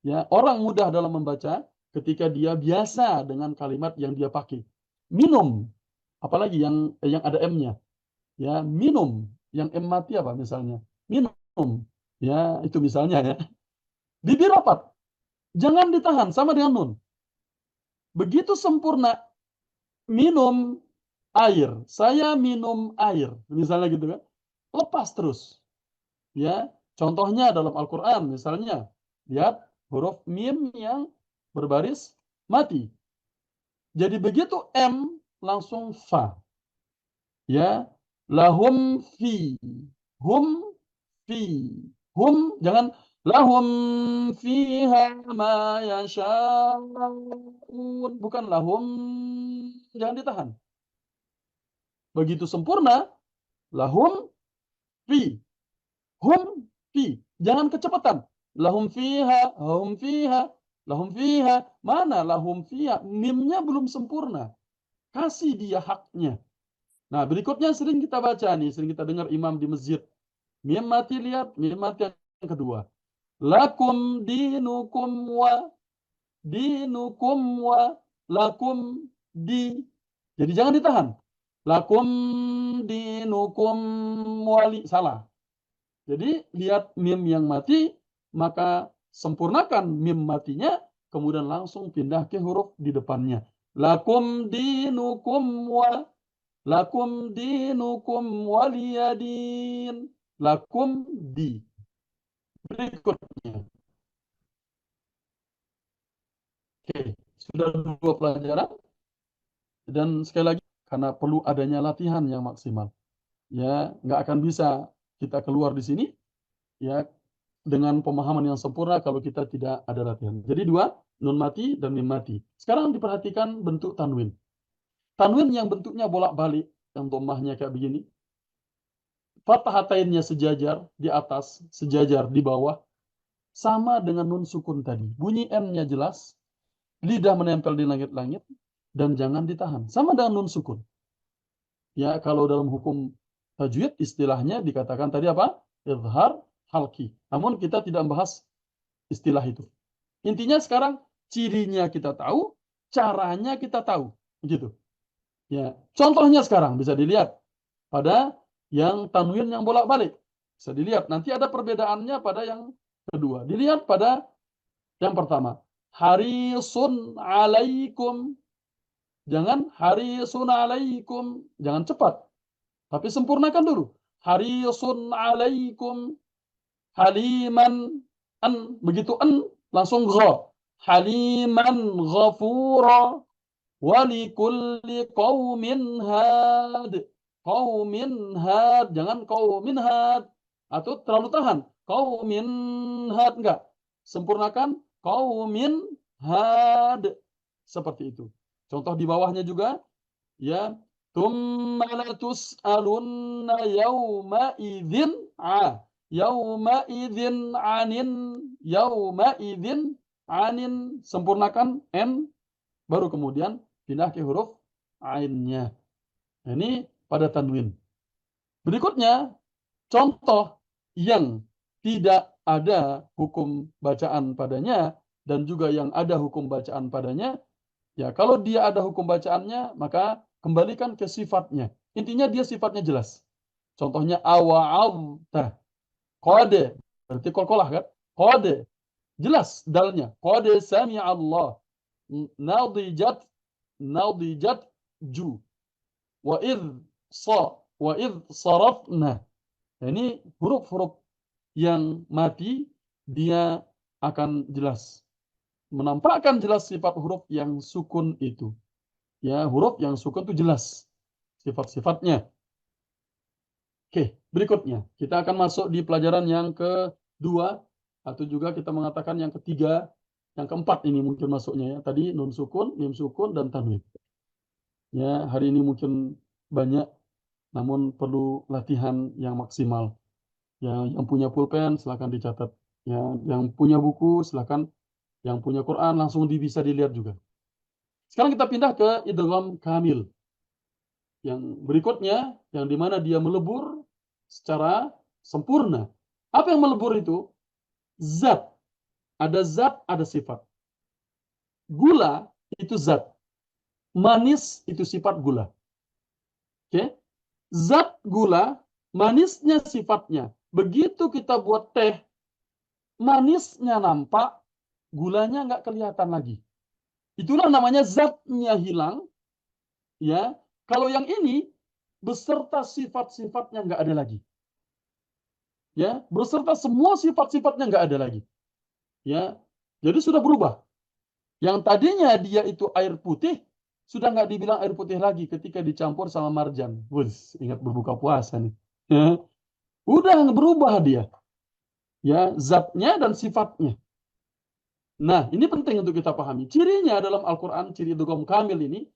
Ya, orang mudah dalam membaca ketika dia biasa dengan kalimat yang dia pakai. Minum, apalagi yang ada M-nya. Ya, minum, yang M mati apa misalnya? Minum. Ya, itu misalnya ya. Bibir rapat. Jangan ditahan sama dengan nun. Begitu sempurna minum air. Saya minum air. Misalnya gitu kan. Lepas terus. Ya, contohnya dalam Al-Qur'an misalnya, lihat huruf mim yang berbaris mati. Jadi begitu M langsung fa. Ya, lahum fi. Hum fi. Hum jangan lahum fiha ma yasha'un. Bukan lahum, jangan ditahan. Begitu sempurna, lahum fi. Hum fi. Jangan kecepatan. Lahum fiha, hum fiha, lahum fiha. Mana lahum fiha? Mimnya belum sempurna. kasih dia haknya. Nah, berikutnya sering kita baca nih, sering kita dengar imam di masjid. Mim mati, lihat, mim mati yang kedua. Lakum dinukum wa lakum di. Jadi jangan ditahan. Lakum dinukum wali, salah. Jadi lihat mim yang mati, maka sempurnakan mim matinya, kemudian langsung pindah ke huruf di depannya. Lakum dinukum waliyadin. Lakum di. Berikutnya. Oke, sudah 2 pelajaran. Dan sekali lagi, karena perlu adanya latihan yang maksimal. Ya, nggak akan bisa kita keluar di sini ya dengan pemahaman yang sempurna kalau kita tidak ada latihan. Jadi 2, nun mati dan mim mati. Sekarang diperhatikan bentuk tanwin. Tanwin yang bentuknya bolak-balik, yang dhammahnya kayak begini. Fathahatainnya sejajar di atas, sejajar di bawah. Sama dengan nun sukun tadi. Bunyi M-nya jelas, lidah menempel di langit-langit, dan jangan ditahan. Sama dengan nun sukun. Ya, kalau dalam hukum tajwid istilahnya dikatakan tadi apa? Izhar halki. Namun kita tidak membahas istilah itu. Intinya sekarang cirinya kita tahu, caranya kita tahu, gitu. Ya, contohnya sekarang bisa dilihat pada yang tanwin yang bolak-balik. Bisa dilihat nanti ada perbedaannya pada yang kedua. Dilihat pada yang pertama. Harisun alaikum. Jangan harisun alaikum. Jangan cepat. Tapi sempurnakan dulu. Harisun alaikum. Haliman. An. Begitu an, langsung gha. Haliman ghafura. Walikulli qawmin had. Qawmin had. Jangan qawmin had. Atau terlalu tahan. Qawmin had. Enggak. Sempurnakan. Qawmin had. Seperti itu. Contoh di bawahnya juga. Ya. Tsumma latus'alunna yawma idzin yawma idzin anin. Sempurnakan n, baru kemudian pindah ke huruf ainnya. Nah, ini pada tanwin. Berikutnya, contoh yang tidak ada hukum bacaan padanya dan juga yang ada hukum bacaan padanya. Ya, kalau dia ada hukum bacaannya, maka kembalikan ke sifatnya. Intinya dia sifatnya jelas. Contohnya awa'adta. Qad. Berarti qalqalah kan? Qad. Jelas dalnya. Qad sami'allah. Nadijat ju. Wa idh sarafna. Nah, ini huruf-huruf yang mati dia akan jelas. Menampakkan jelas sifat huruf yang sukun itu. Ya, huruf yang sukun itu jelas sifat-sifatnya. Oke, berikutnya kita akan masuk di pelajaran yang kedua atau juga kita mengatakan yang ketiga, yang keempat ini mungkin masuknya ya. Tadi nun sukun, mim sukun dan tanwin. Ya, hari ini mungkin banyak namun perlu latihan yang maksimal. Ya, yang punya pulpen silakan dicatat. Ya, yang punya buku silakan. Yang punya Quran langsung bisa dilihat juga. Sekarang kita pindah ke idgham kamil. Yang berikutnya, yang dimana dia melebur secara sempurna. Apa yang melebur itu? Zat. Ada zat, ada sifat. Gula itu zat. Manis itu sifat gula. Oke? Zat gula, manisnya sifatnya. Begitu kita buat teh, manisnya nampak, gulanya nggak kelihatan lagi. Itulah namanya zatnya hilang. Ya, kalau yang ini beserta sifat-sifatnya nggak ada lagi. Ya, beserta semua sifat-sifatnya nggak ada lagi. Ya, jadi sudah berubah. Yang tadinya dia itu air putih, sudah nggak dibilang air putih lagi ketika dicampur sama marjan. Wus, ingat berbuka puasa nih. Ya, udah berubah dia. Ya, zatnya dan sifatnya. Nah, ini penting untuk kita pahami. Cirinya dalam Al-Quran, ciri idgham kamil ini,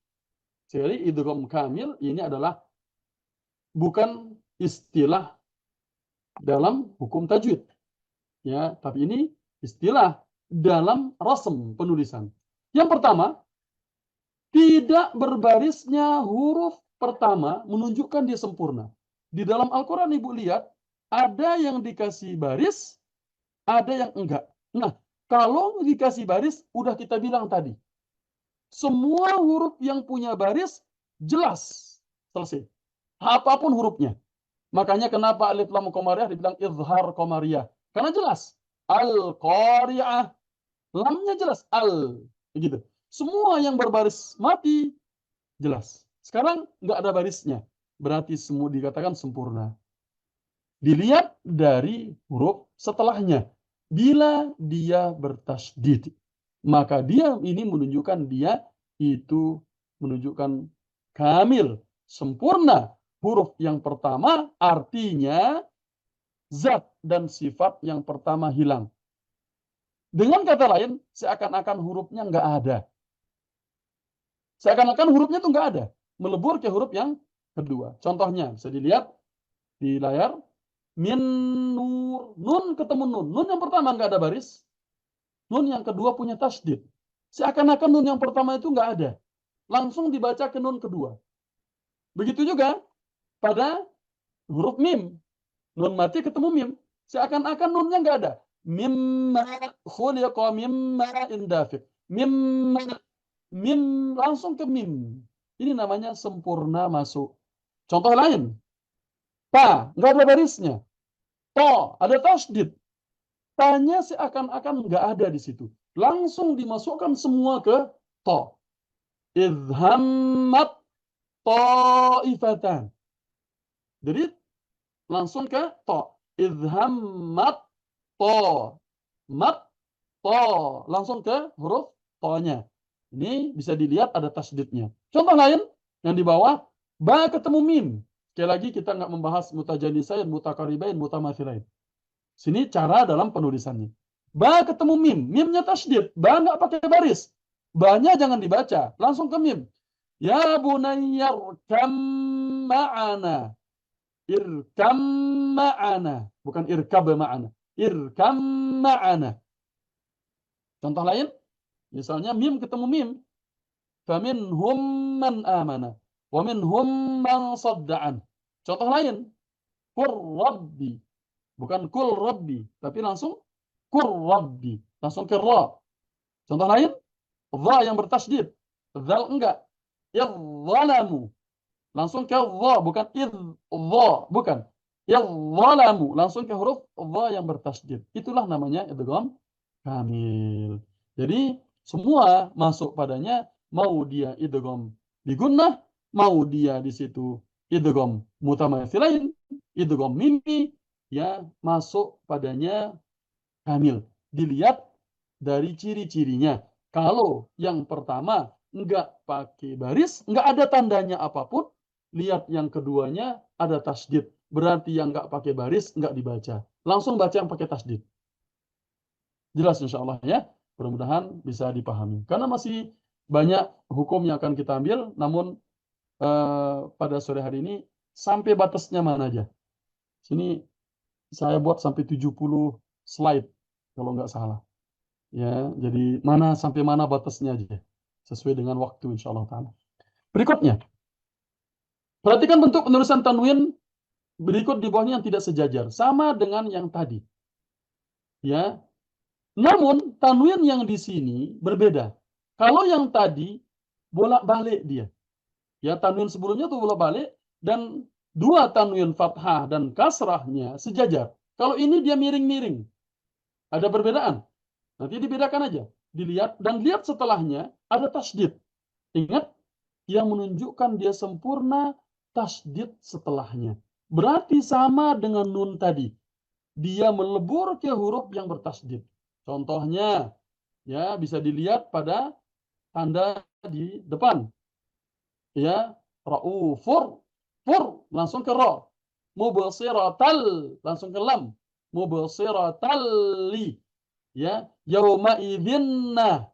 ciri idgham kamil ini adalah bukan istilah dalam hukum tajwid. Ya, tapi ini istilah dalam rasm penulisan. Yang pertama, Tidak berbarisnya huruf pertama menunjukkan dia sempurna. Di dalam Al-Quran Ibu lihat, ada yang dikasih baris, ada yang enggak. Nah, kalau dikasih baris, udah kita bilang tadi. Semua huruf yang punya baris, jelas. Selesai. Apapun hurufnya. Makanya kenapa alif lam qamariyah dibilang izhar qamariyah. Karena jelas. Al-Qari'ah. Lamnya jelas. Al. Begitu. Semua yang berbaris mati, jelas. Sekarang nggak ada barisnya. Berarti semua dikatakan sempurna. Dilihat dari huruf setelahnya. Bila dia bertasydid, maka dia ini menunjukkan dia itu menunjukkan kamil, sempurna. Huruf yang pertama artinya zat dan sifat yang pertama hilang. Dengan kata lain, seakan-akan hurufnya nggak ada. Seakan-akan hurufnya tuh nggak ada. Melebur ke huruf yang kedua. Contohnya, bisa dilihat di layar. Min nur. Nun ketemu nun. Nun yang pertama nggak ada baris. Nun yang kedua punya tasydid. Seakan-akan nun yang pertama itu nggak ada. Langsung dibaca ke nun kedua. Begitu juga pada huruf mim. Nun mati ketemu mim. Seakan-akan nunnya nggak ada. Mimma khuliqa mimma indafik. Mimma. Mim langsung ke mim. Ini namanya sempurna masuk. Contoh lain. Ta, nggak ada barisnya. To, ada tasydid. Tanya seakan-akan nggak ada di situ. Langsung dimasukkan semua ke to. Idhammat ta'ifatan. Jadi langsung ke to. Idhammat to. Mat to. Langsung ke huruf to-nya. Ini bisa dilihat ada tasydidnya. Contoh lain yang di bawah, ba ketemu mim. Sekali lagi kita nggak membahas mutajanisain, mutakaribain, mutamathilain. Sini cara dalam penulisannya. Ba ketemu mim, mimnya tasydid, ba nggak pakai baris. Ba-nya jangan dibaca, langsung ke mim. Ya bunayyarkam ma'ana. Irkam ma'ana. Bukan irkab ma'ana. Irkam ma'ana. Contoh lain, misalnya mim ketemu mim. Faminhum man amana. Wa minhum man sadda'an. Contoh lain, Qur Rabbi. Bukan kul Rabbi, tapi langsung Qur Rabbi. Langsung ke ra. Contoh lain, dha yang bertasydid. Dzal enggak. Idzalamu. Langsung ke dha, bukan idza, bukan. Idzalamu. Langsung ke huruf dha yang bertasydid. Itulah namanya idgham kamil. Jadi semua masuk padanya, mau dia idgham bi gunnah, mau dia di situ idgham mutamathilain, idgham mimi, ya masuk padanya kamil. Dilihat dari ciri-cirinya. Kalau yang pertama enggak pakai baris, enggak ada tandanya apapun, lihat yang keduanya ada tasydid. Berarti yang enggak pakai baris enggak dibaca. Langsung baca yang pakai tasydid. Jelas insya Allah ya. Mudah-mudahan bisa dipahami. Karena masih banyak hukum yang akan kita ambil, namun pada sore hari ini sampai batasnya mana aja. Sini saya buat sampai 70 slide kalau nggak salah. Ya, jadi mana sampai mana batasnya aja. Sesuai dengan waktu insya Allah ta'ala. Berikutnya, perhatikan bentuk penulisan tanwin berikut di bawahnya yang tidak sejajar. Sama dengan yang tadi. Ya, namun tanwin yang di sini berbeda. Kalau yang tadi bolak-balik dia. Ya, tanwin sebelumnya tuh bolak-balik dan dua tanwin fathah dan kasrahnya sejajar. Kalau ini dia miring-miring. Ada perbedaan. Nanti dibedakan aja. Dilihat dan lihat setelahnya ada tasydid. Ingat, yang menunjukkan dia sempurna tasydid setelahnya. Berarti sama dengan nun tadi. Dia melebur ke huruf yang bertasydid. Contohnya, ya bisa dilihat pada tanda di depan. Ya, raufur, fur langsung ke ra. Mubsiratal langsung ke lam. Mubsiratalli. Ya, yauma idzinna.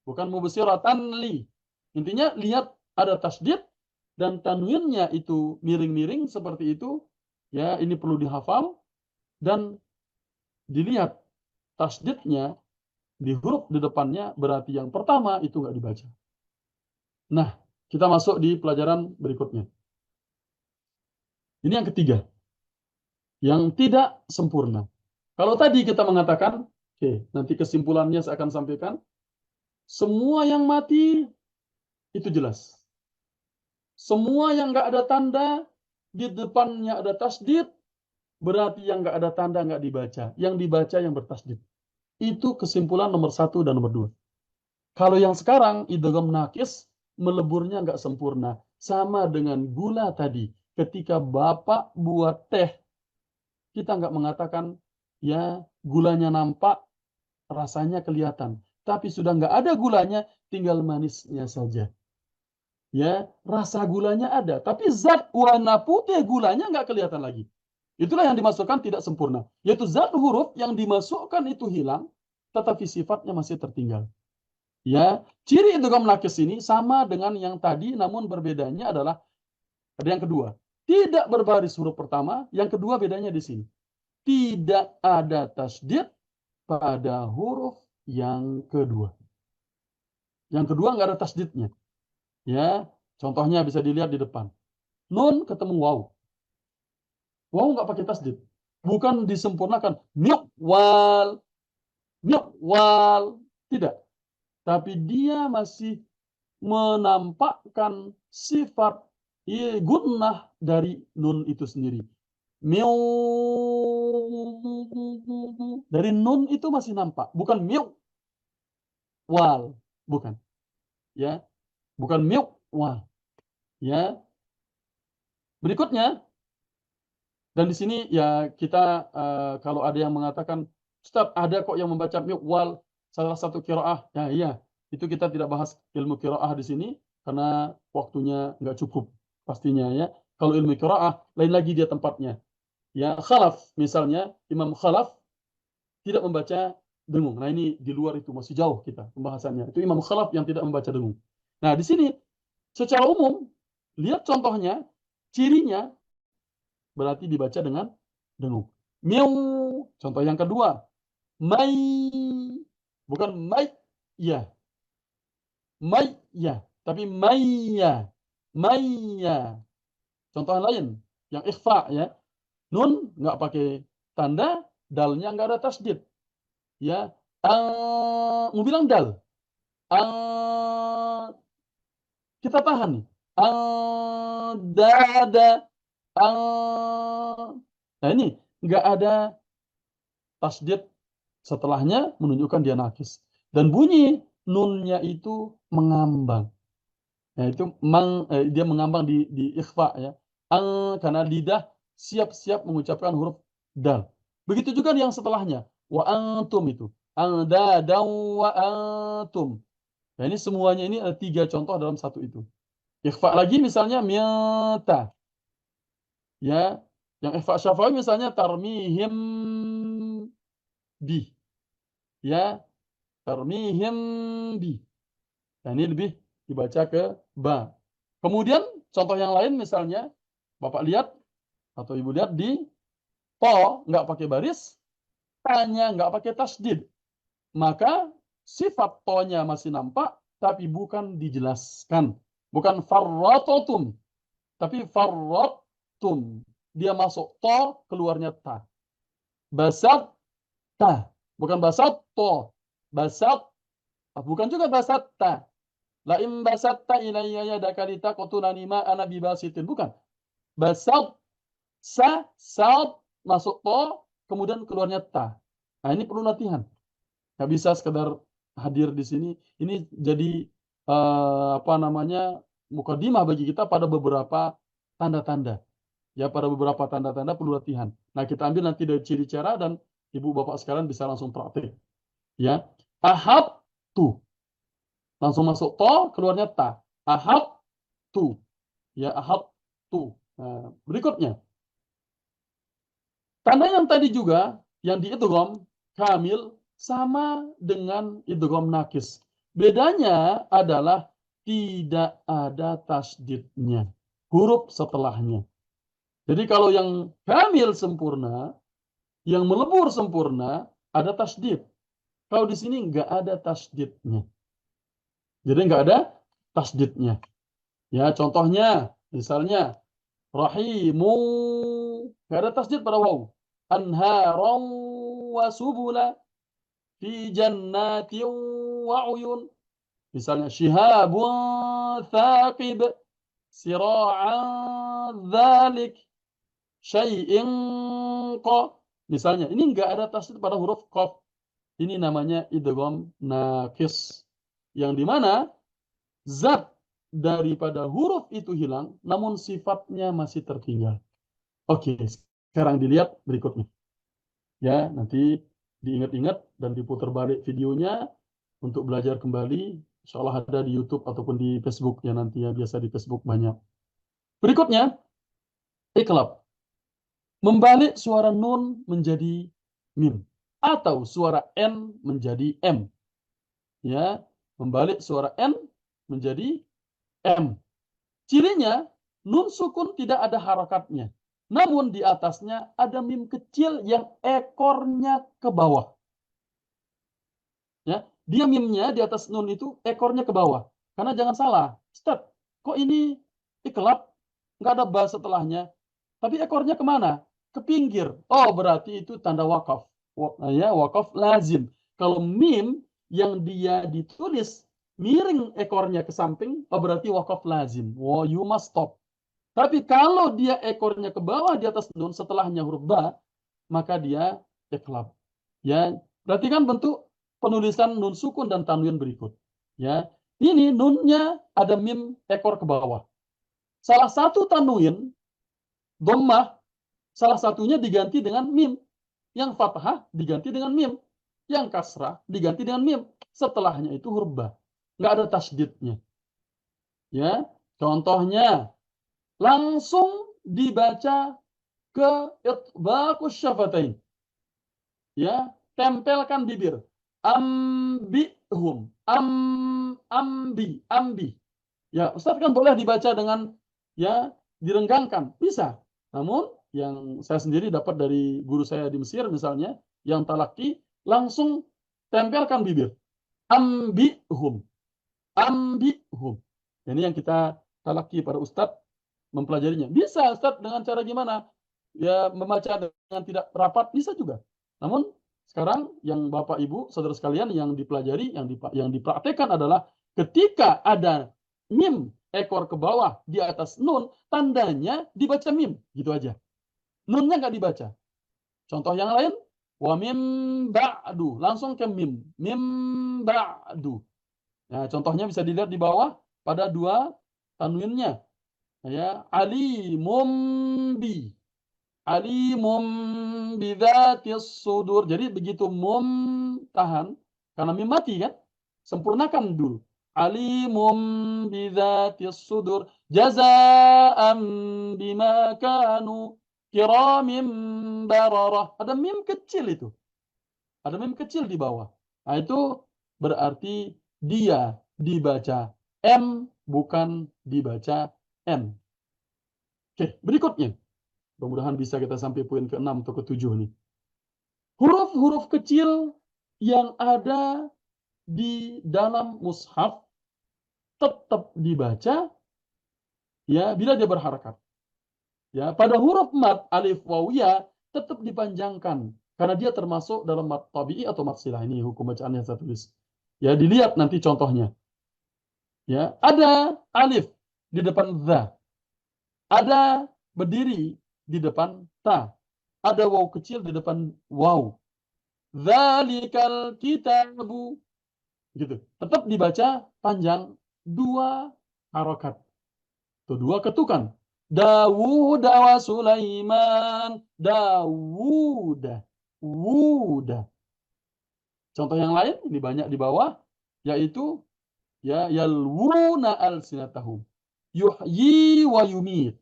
Bukan mubsiratan li. Intinya lihat ada tasydid dan tanwinnya itu miring-miring seperti itu. Ya, ini perlu dihafal dan dilihat tasydidnya di huruf di depannya berarti yang pertama itu nggak dibaca. Nah, kita masuk di pelajaran berikutnya. Ini yang ketiga, yang tidak sempurna. Kalau tadi kita mengatakan, oke, nanti kesimpulannya saya akan sampaikan, semua yang mati itu jelas. Semua yang nggak ada tanda, di depannya ada tasdid, berarti yang nggak ada tanda nggak dibaca. Yang dibaca yang bertasdid. Itu kesimpulan nomor 1 dan nomor 2. Kalau yang sekarang, idgham nakis, meleburnya nggak sempurna. Sama dengan gula tadi. Ketika Bapak buat teh, kita nggak mengatakan, ya gulanya nampak, rasanya kelihatan. Tapi sudah nggak ada gulanya, tinggal manisnya saja. Ya, rasa gulanya ada, tapi zat warna putih gulanya nggak kelihatan lagi. Itulah yang dimasukkan tidak sempurna. Yaitu zat huruf yang dimasukkan itu hilang, tetapi sifatnya masih tertinggal. Ya, ciri idgham nakis ini sama dengan yang tadi, namun berbedanya adalah ada yang kedua. Tidak berbaris huruf pertama, yang kedua bedanya di sini. Tidak ada tasdid pada huruf yang kedua. Yang kedua nggak ada tasdidnya. Ya, contohnya bisa dilihat di depan. Nun ketemu waw. Waw nggak pakai tasdid. Bukan disempurnakan. Miqwal. Miqwal. Tidak. Tapi dia masih menampakkan sifat gunnah dari nun itu sendiri. Miu. Dari nun itu masih nampak. Bukan miu. Wal. Bukan. Ya. Bukan miu. Wal. Ya. Berikutnya, dan di sini ya kita kalau ada yang mengatakan, Ustaz, ada kok yang membaca miqwal salah satu qiraah. Ya iya, itu kita tidak bahas ilmu qiraah di sini karena waktunya nggak cukup pastinya ya. Kalau ilmu qiraah lain lagi dia tempatnya. Ya, Khalaf misalnya, Imam Khalaf tidak membaca dengung. Nah, ini di luar itu masih jauh kita pembahasannya. Itu Imam Khalaf yang tidak membaca dengung. Nah, di sini secara umum lihat contohnya, cirinya berarti dibaca dengan dengung. Miau. Contoh yang kedua. Mai. Bukan mai. Ya. Mai. Ya. Tapi mai. Ya. Mai. Ya. Contoh yang lain. Yang ikhfa ya. Nun nggak pakai tanda. Dalnya nggak ada tasdid. Ya. Mau bilang dal. Kita tahan nih. Dada. Nah ini nggak ada tasdid setelahnya menunjukkan dia nakis. Dan bunyi nunnya itu mengambang. Nah, itu dia mengambang di ikhfa ya. Karena lidah siap-siap mengucapkan huruf dal. Begitu juga yang setelahnya. Wa antum itu. Anda dan wa antum. Nah, ini semuanya ini ada 3 contoh dalam satu itu. Ikhfa lagi misalnya miyata. Ya, yang ikhfa syafa'i misalnya tarmihim bi. Ya, tarmihim bi. Nah, ini lebih dibaca ke ba. Kemudian contoh yang lain misalnya Bapak lihat atau Ibu lihat di to nggak pakai baris, tanya nggak pakai tasdid. Maka sifat to-nya masih nampak tapi bukan dijelaskan. Bukan farratotum, tapi farratum. Dia masuk to, keluarnya ta. Basat ta. Bukan basat to. Basat, bukan juga basat ta. La in basatta ilayya yadaka litaqtulani ma ana bibasitin. Bukan. Basat sa masuk to, kemudian keluarnya ta. Nah, ini perlu latihan. Nggak bisa sekedar hadir di sini. Ini jadi apa namanya? Mukadimah bagi kita pada beberapa tanda-tanda. Ya, pada beberapa tanda-tanda perlu latihan. Nah, kita ambil nanti dari ciri cara dan Ibu Bapak sekalian bisa langsung praktik. Ya. Ahab tu. Langsung masuk to, keluarnya ta. Ahab tu. Ya, ahab tu. Nah, berikutnya. Tanda yang tadi juga, yang di idgham kamil, sama dengan idgham nakis. Bedanya adalah tidak ada tasdidnya. Huruf setelahnya. Jadi kalau yang kamil sempurna, yang melebur sempurna, ada tasdid. Kalau di sini nggak ada tasdidnya. Jadi nggak ada tasdidnya. Ya, contohnya misalnya rahimu, nggak ada tasdid pada waw. Anharan wa subula fi jannatin wa uyun. Misalnya shihabun thaqib sira'an dhalik syai'in qa. Misalnya ini nggak ada tasdid pada huruf qaf. Ini namanya idgham naqis. Yang dimana zat daripada huruf itu hilang, namun sifatnya masih tertinggal. Oke, sekarang dilihat berikutnya. Ya, nanti diingat-ingat dan diputar balik videonya untuk belajar kembali. Insya Allah ada di YouTube ataupun di Facebook ya nanti ya, biasa di Facebook banyak. Berikutnya, iqlab. Membalik suara nun menjadi mim atau suara n menjadi m. Ya, membalik suara n menjadi m. Cirinya nun sukun tidak ada harakatnya. Namun di atasnya ada mim kecil yang ekornya ke bawah. Ya, dia mimnya di atas nun itu ekornya ke bawah. Karena jangan salah, Ustaz, kok ini iqlab? Nggak ada ba setelahnya. Tapi ekornya kemana? Ke pinggir. Oh, berarti itu tanda wakaf. Ya, wakaf lazim. Kalau mim yang dia ditulis miring ekornya ke samping, oh berarti wakaf lazim. Oh, you must stop. Tapi kalau dia ekornya ke bawah di atas nun setelahnya huruf ba, maka dia iqlab. Ya, berarti kan bentuk penulisan nun sukun dan tanwin berikut. Ya, ini nunnya ada mim ekor ke bawah. Salah satu tanwin dhammah, salah satunya diganti dengan mim. Yang fathah diganti dengan mim. Yang kasrah diganti dengan mim. Setelahnya itu huruf ba. Nggak ada tasdidnya. Ya, contohnya langsung dibaca ke itbaqus syafatain. Ya, tempelkan bibir. Ambihum. Ambi. Ya, Ustaz kan boleh dibaca dengan ya direnggangkan, bisa. Namun yang saya sendiri dapat dari guru saya di Mesir misalnya, yang talaki langsung tempelkan bibir. Ambihum. Ambihum. Ini yang kita talaki pada Ustaz mempelajarinya. Bisa Ustaz dengan cara gimana? Ya membaca dengan tidak rapat bisa juga. Namun sekarang yang Bapak Ibu, saudara sekalian yang dipelajari, yang dipraktekkan adalah ketika ada mim ekor ke bawah di atas nun, tandanya dibaca mim, gitu aja. Nunnya nggak dibaca. Contoh yang lain, wa mim ba'du, langsung ke mim, mim ba'du. Nah, contohnya bisa dilihat di bawah pada dua tanwinnya. Ya, alimum bi. Alimum bidzatis sudur. Jadi begitu mum tahan karena mim mati kan? Sempurnakan dulu. Alimum bidzatis sudur jazaa'an bima kanu kiramim bararah. Ada mim kecil itu. Ada mim kecil di bawah. Nah, itu berarti dia dibaca M bukan dibaca M. Oke, berikutnya. Mudah-mudahan bisa kita sampai poin ke-6 atau ke-7 nih. Huruf-huruf kecil yang ada di dalam mushaf tetap dibaca ya bila dia berharakat. Ya, pada huruf mad alif waw ya tetap dipanjangkan karena dia termasuk dalam mad tabi'i atau mad silah. Ini hukum bacaan yang saya tulis. Ya, dilihat nanti contohnya. Ya, ada alif di depan dha. Ada berdiri di depan ta. Ada waw kecil di depan waw. Dzalikal kitabu. Gitu. Tetap dibaca panjang dua harokat. Itu dua ketukan. Dawud wa Sulaiman. Dawud. Wuda. Contoh yang lain ini banyak di bawah yaitu ya yalwuna alsinatahum. Yuhyi wa yumit.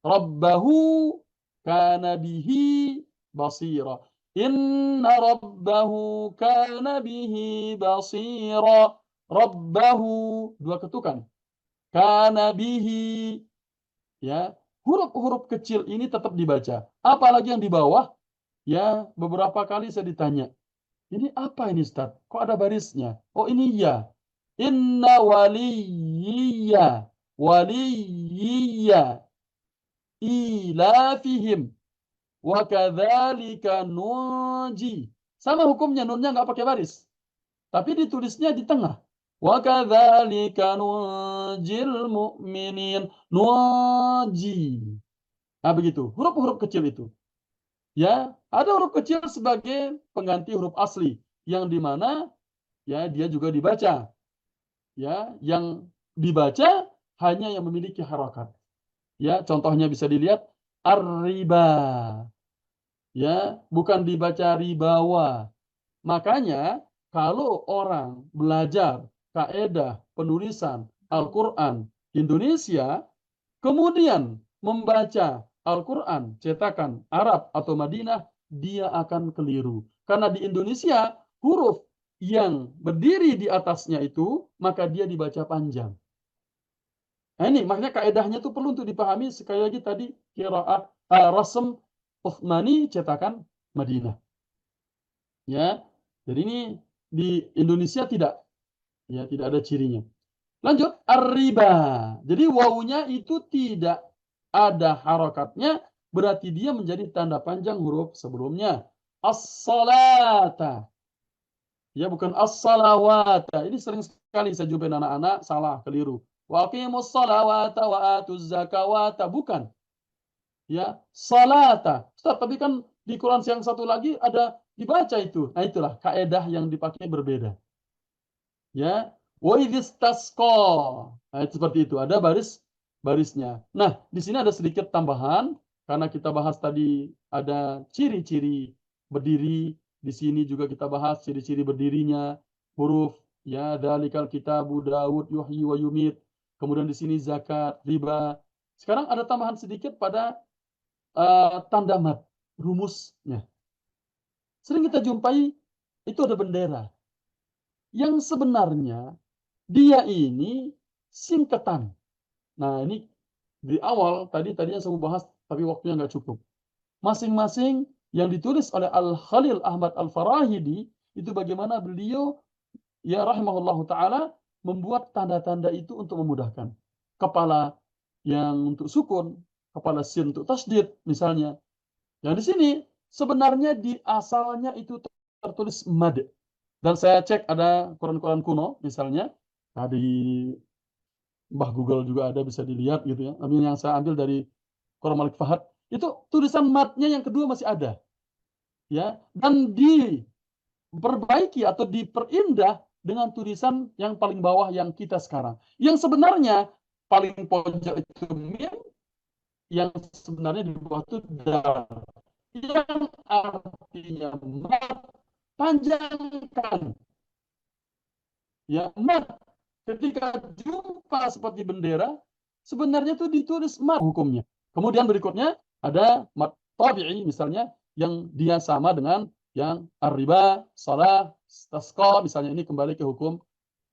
Rabbahu kana bihi basira. Inna rabbahu kana bihi basira. Rabbahu dua ketukan. Kana bihi ya. Huruf-huruf kecil ini tetap dibaca. Apalagi yang di bawah ya beberapa kali saya ditanya. Ini apa ini Ustaz? Kok ada barisnya? Oh ini ya. Inna waliyyi waliyya, waliyya, ilafihim, wa kadzalika nunji. Sama hukumnya, nunnya nggak pakai baris, tapi ditulisnya di tengah. Wa kadzalika nunjil mu'minin, nunji. Nah begitu, huruf-huruf kecil itu. Ya, ada huruf kecil sebagai pengganti huruf asli, yang dimana ya dia juga dibaca. Ya, yang dibaca hanya yang memiliki harokat. Ya, contohnya bisa dilihat ar-riba. Ya, bukan dibaca ribawa. Makanya kalau orang belajar kaedah penulisan Al-Qur'an Indonesia kemudian membaca Al-Qur'an cetakan Arab atau Madinah, dia akan keliru. Karena di Indonesia huruf yang berdiri di atasnya itu maka dia dibaca panjang. Nah ini makanya kaedahnya itu perlu untuk dipahami. Sekali lagi tadi qiraat rasm Utsmani cetakan Madinah. Ya. Jadi ini di Indonesia tidak ada cirinya. Lanjut ar-riba. Jadi wawunya itu tidak ada harokatnya, berarti dia menjadi tanda panjang huruf sebelumnya. As-salata. Ya bukan as-salawata. Ini sering sekali saya jumpai anak-anak salah, keliru. Wa aqimus salawata wa atuz zakawata. Bukan. Ya, salata. Ustaz, tapi kan di Quran yang satu lagi ada dibaca itu. Nah, itulah kaedah yang dipakai berbeda. Ya, wa idhistasqa. Nah, seperti itu. Ada barisnya. Nah, di sini ada sedikit tambahan karena kita bahas tadi ada ciri-ciri berdiri. Di sini juga kita bahas ciri-ciri berdirinya huruf ya dalikal kitabu Daud yuhyi wa yumit. Kemudian di sini zakat, riba. Sekarang ada tambahan sedikit pada tanda mat, rumusnya. Sering kita jumpai itu ada bendera. Yang sebenarnya dia ini singkatan. Nah ini di awal tadinya saya mau bahas tapi waktunya nggak cukup. Masing-masing yang ditulis oleh Al-Khalil Ahmad Al-Farahidi itu bagaimana beliau ya rahimahullahu taala membuat tanda-tanda itu untuk memudahkan. Kepala yang untuk sukun, kepala sin untuk tasdid misalnya. Yang di sini sebenarnya di asalnya itu tertulis mad. Dan saya cek ada Quran-Quran kuno misalnya. Nah, di Mbah Google juga ada bisa dilihat gitu ya. Tapi yang saya ambil dari Quran Malik Fahad itu tulisan matnya yang kedua masih ada. Ya, dan diperbaiki atau diperindah dengan tulisan yang paling bawah yang kita sekarang. Yang sebenarnya paling pojok itu mim, yang sebenarnya di bawah itu dal. Yang artinya mat, panjangkan. Ya, mat. Ketika jumpa seperti bendera, sebenarnya itu ditulis mat hukumnya. Kemudian berikutnya ada mat tabi'i misalnya yang dia sama dengan yang ar-riba, salah, tasqa misalnya ini kembali ke hukum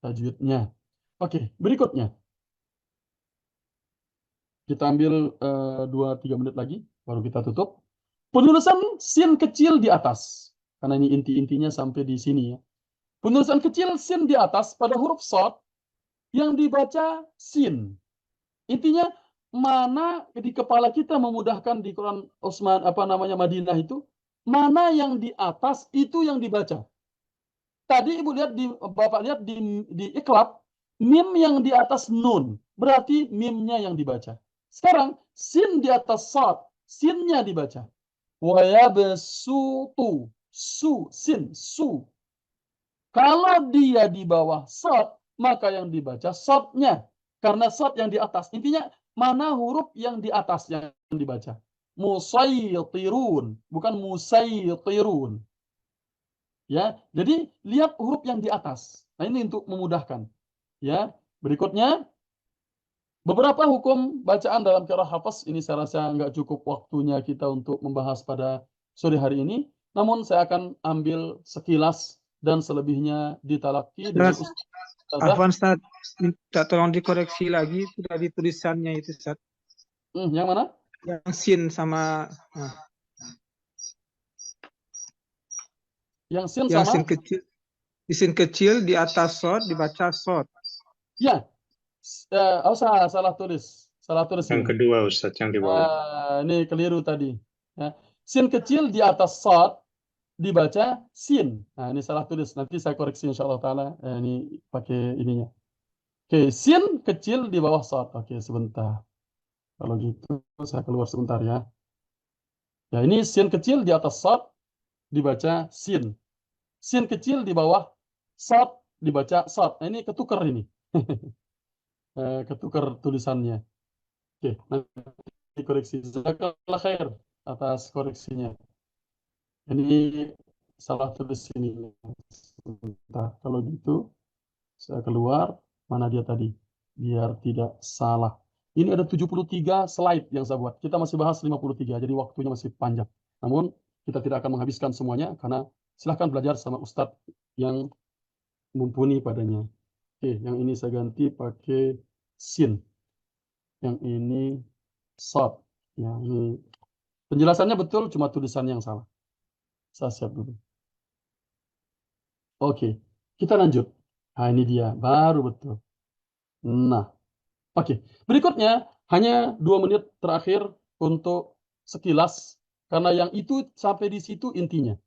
tajwidnya. Oke, berikutnya. Kita ambil 2-3 menit lagi baru kita tutup. Penulisan sin kecil di atas. Karena ini inti-intinya sampai di sini ya. Penulisan kecil sin di atas pada huruf shad yang dibaca sin. Intinya mana di kepala kita memudahkan di Quran Utsman Madinah itu mana yang di atas itu yang dibaca. Tadi Ibu lihat Bapak lihat di iklab mim yang di atas nun, berarti mimnya yang dibaca. Sekarang sin di atas shad, sinnya dibaca. Wa yabsutu sin su. Kalau dia di bawah shad, maka yang dibaca shadnya. Karena shad yang di atas. Intinya, mana huruf yang di atas yang dibaca? Musaytirun. Bukan musaytirun. Ya, jadi lihat huruf yang di atas. Nah, ini untuk memudahkan. Ya, berikutnya, beberapa hukum bacaan dalam qiraah hafaz. Ini saya rasa nggak cukup waktunya kita untuk membahas pada sore hari ini. Namun, saya akan ambil sekilas dan selebihnya ditalaki dengan Afwan Ustaz, minta tolong dikoreksi lagi sudah di tulisannya itu Ustaz. Yang mana? Yang sin sama yang sin yang sama sin kecil. Di sin kecil di atas shad dibaca shad. Ya. Salah tulis. Salah tulis Yang ini. kedua Ustadz, yang di bawah. Ini keliru tadi. Ya. Sin kecil di atas sod dibaca sin. Nah, ini salah tulis. Nanti saya koreksi insya Allah ta'ala. Ini pakai ininya. Oke, sin kecil di bawah sod. Oke, sebentar. Kalau gitu, saya keluar sebentar ya. Ya, ini sin kecil di atas sod dibaca sin. Sin kecil di bawah sod dibaca sod. Nah, ini ketukar ini. Ketukar tulisannya. Oke, nanti koreksi. Jazakallah khair atas koreksinya. Ini salah tulis ini. Sebentar. Kalau gitu, saya keluar. Mana dia tadi? Biar tidak salah. Ini ada 73 slide yang saya buat. Kita masih bahas 53, jadi waktunya masih panjang. Namun, kita tidak akan menghabiskan semuanya, karena silahkan belajar sama Ustadz yang mumpuni padanya. Oke, yang ini saya ganti pakai sin. Yang ini sod. Yang ini penjelasannya betul, cuma tulisan yang salah. Saya siap dulu. Oke, kita lanjut. Nah, ini dia, baru betul. Nah, oke. Berikutnya, hanya 2 menit terakhir untuk sekilas, karena yang itu sampai di situ intinya.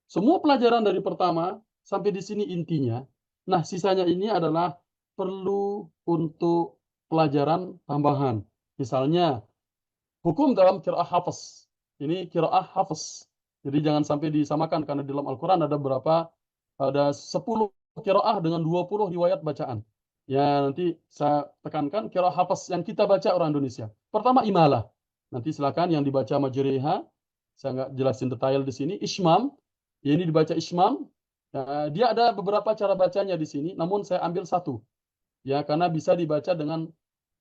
Semua pelajaran dari pertama sampai di sini intinya. Nah, sisanya ini adalah perlu untuk pelajaran tambahan. Misalnya, hukum dalam qiraah hafaz. Ini qiraah hafaz. Jadi jangan sampai disamakan, karena di dalam Al-Quran ada berapa? Ada 10 qiraah dengan 20 riwayat bacaan. Ya, nanti saya tekankan qiraah hafaz yang kita baca orang Indonesia. Pertama, imalah. Nanti silakan yang dibaca majriha. Saya nggak jelasin detail di sini. Ismam. Ya, ini dibaca ismam. Ya, dia ada beberapa cara bacanya di sini, namun saya ambil satu. Ya, karena bisa dibaca dengan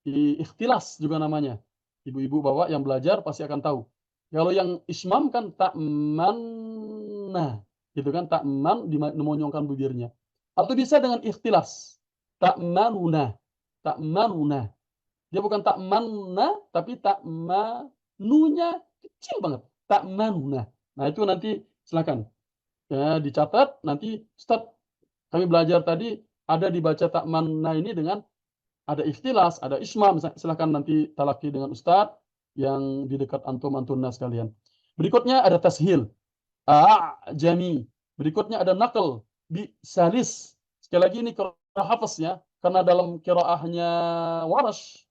ikhtilas juga namanya. Ibu-ibu bawa yang belajar pasti akan tahu. Kalau yang ismam kan ta'manna, gitu kan, ta'man dimonyongkan bibirnya. Atau bisa dengan ikhtilas. Ta'manuna. Ta'manuna. Dia bukan ta'manna, tapi ta'manunya kecil banget. Ta'manuna. Nah, itu nanti silakan. Ya, dicatat, nanti Ustaz, kami belajar tadi ada dibaca ta'manna ini dengan ada ikhtilas, ada ismam. Silahkan nanti talaki dengan Ustadz yang di dekat antum-antunna sekalian. Berikutnya ada tashil, jami. Berikutnya ada nakal, salis. Sekali lagi ini qiraah hafaz ya, karena dalam qiraahnya Warash,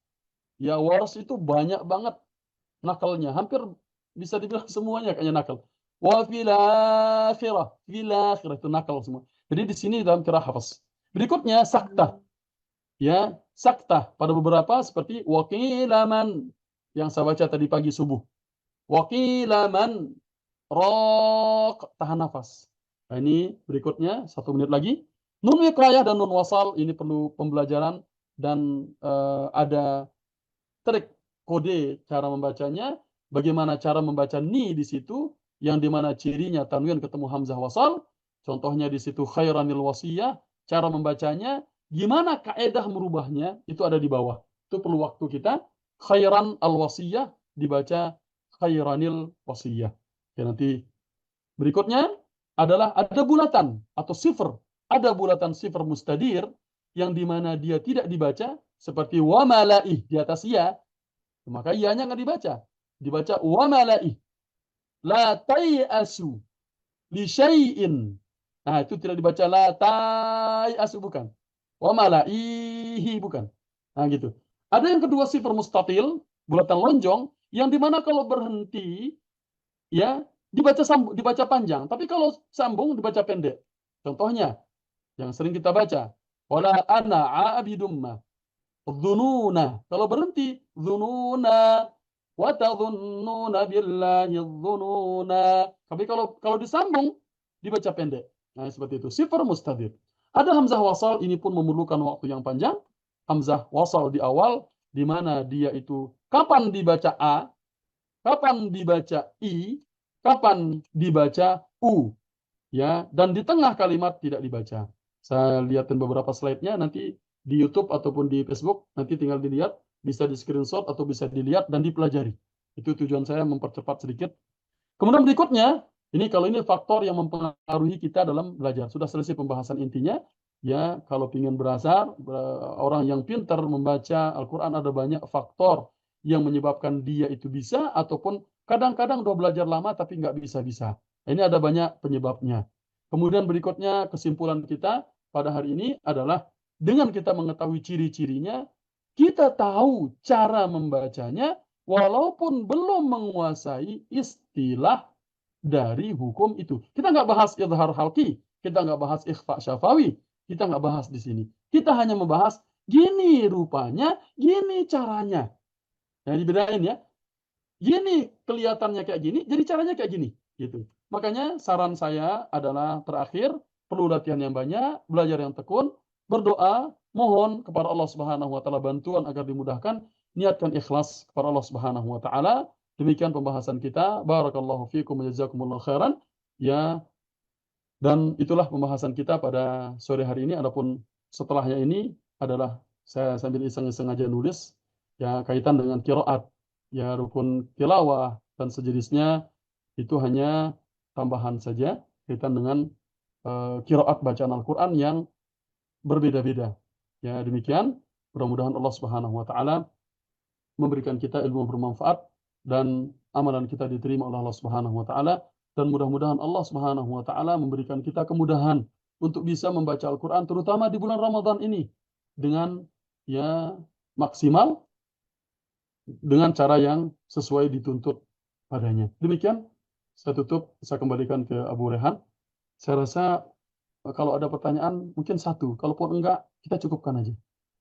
ya Warash itu banyak banget nakalnya, hampir bisa dibilang semuanya kayaknya nakal. Wa fil akhirah itu nakal semua. Jadi di sini dalam qiraah hafaz. Berikutnya saktah. Ya, saktah pada beberapa seperti waqilaman yang saya baca tadi pagi subuh. Waqilaman tahan nafas. Nah, ini berikutnya 1 menit lagi. Nun wiqayah dan nun wasal ini perlu pembelajaran, dan ada trik kode cara membacanya. Bagaimana cara membaca ni di situ, yang dimana cirinya tanwin ketemu hamzah wasal. Contohnya di situ khairanil wasiyah. Cara membacanya, gimana kaedah merubahnya, itu ada di bawah. Itu perlu waktu kita. Khairan al-wasiyah dibaca khairanil wasiyah. Oke, nanti berikutnya adalah ada bulatan atau sifr. Ada bulatan sifr mustadir yang dimana dia tidak dibaca, seperti wa malaih di atas ya. Maka ianya nggak dibaca. Dibaca wa malaih. La tai'asu li syai'in. Nah, itu tidak dibaca la tai'asu, bukan. Wa malaihi, bukan. Nah, gitu. Ada yang kedua sifar mustatil, bulatan lonjong, yang dimana kalau berhenti, ya dibaca panjang. Tapi kalau sambung dibaca pendek. Contohnya, yang sering kita baca, wala ana abidumma dhununa. Kalau berhenti, dhununa wa tadhunnuna billahi dhununa. Tapi kalau disambung dibaca pendek. Nah, seperti itu. Sifar mustadir. Ada hamzah wasal, ini pun memerlukan waktu yang panjang. Hamzah wasal di awal, di mana dia itu kapan dibaca a, kapan dibaca i, kapan dibaca u, ya, dan di tengah kalimat tidak dibaca. Saya lihatin beberapa slide-nya nanti di YouTube ataupun di Facebook, nanti tinggal dilihat, bisa di screenshot atau bisa dilihat dan dipelajari. Itu tujuan saya, mempercepat sedikit. Kemudian berikutnya, ini kalau ini faktor yang mempengaruhi kita dalam belajar. Sudah selesai pembahasan intinya. Ya, kalau ingin berasar, orang yang pintar membaca Al-Quran ada banyak faktor yang menyebabkan dia itu bisa, ataupun kadang-kadang udah belajar lama tapi nggak bisa-bisa. Ini ada banyak penyebabnya. Kemudian berikutnya kesimpulan kita pada hari ini adalah dengan kita mengetahui ciri-cirinya, kita tahu cara membacanya walaupun belum menguasai istilah dari hukum itu. Kita nggak bahas idhar halqi, kita nggak bahas ikhfa syafawi, kita nggak bahas di sini. Kita hanya membahas gini rupanya, gini caranya. Nah, dibedain ya. Gini kelihatannya kayak gini, jadi caranya kayak gini. Gitu. Makanya saran saya adalah terakhir, perlu latihan yang banyak, belajar yang tekun, berdoa, mohon kepada Allah Subhanahu wa taala bantuan agar dimudahkan, niatkan ikhlas kepada Allah Subhanahu wa taala. Demikian pembahasan kita. Barakallahu fiikum wa jazakumullahu khairan. Ya, dan itulah pembahasan kita pada sore hari ini. Adapun setelahnya ini adalah saya sambil iseng-iseng aja nulis ya kaitan dengan qiraat, ya rukun tilawah dan sejenisnya, itu hanya tambahan saja kaitan dengan qiraat bacaan Al-Qur'an yang berbeda-beda. Ya demikian, mudah-mudahan Allah Subhanahu wa taala memberikan kita ilmu bermanfaat dan amalan kita diterima oleh Allah Subhanahu wa taala, dan mudah-mudahan Allah Subhanahu wa taala memberikan kita kemudahan untuk bisa membaca Al-Qur'an terutama di bulan Ramadan ini dengan ya maksimal, dengan cara yang sesuai dituntut padanya. Demikian saya tutup, saya kembalikan ke Abu Rehan. Saya rasa kalau ada pertanyaan mungkin satu, kalaupun enggak kita cukupkan aja.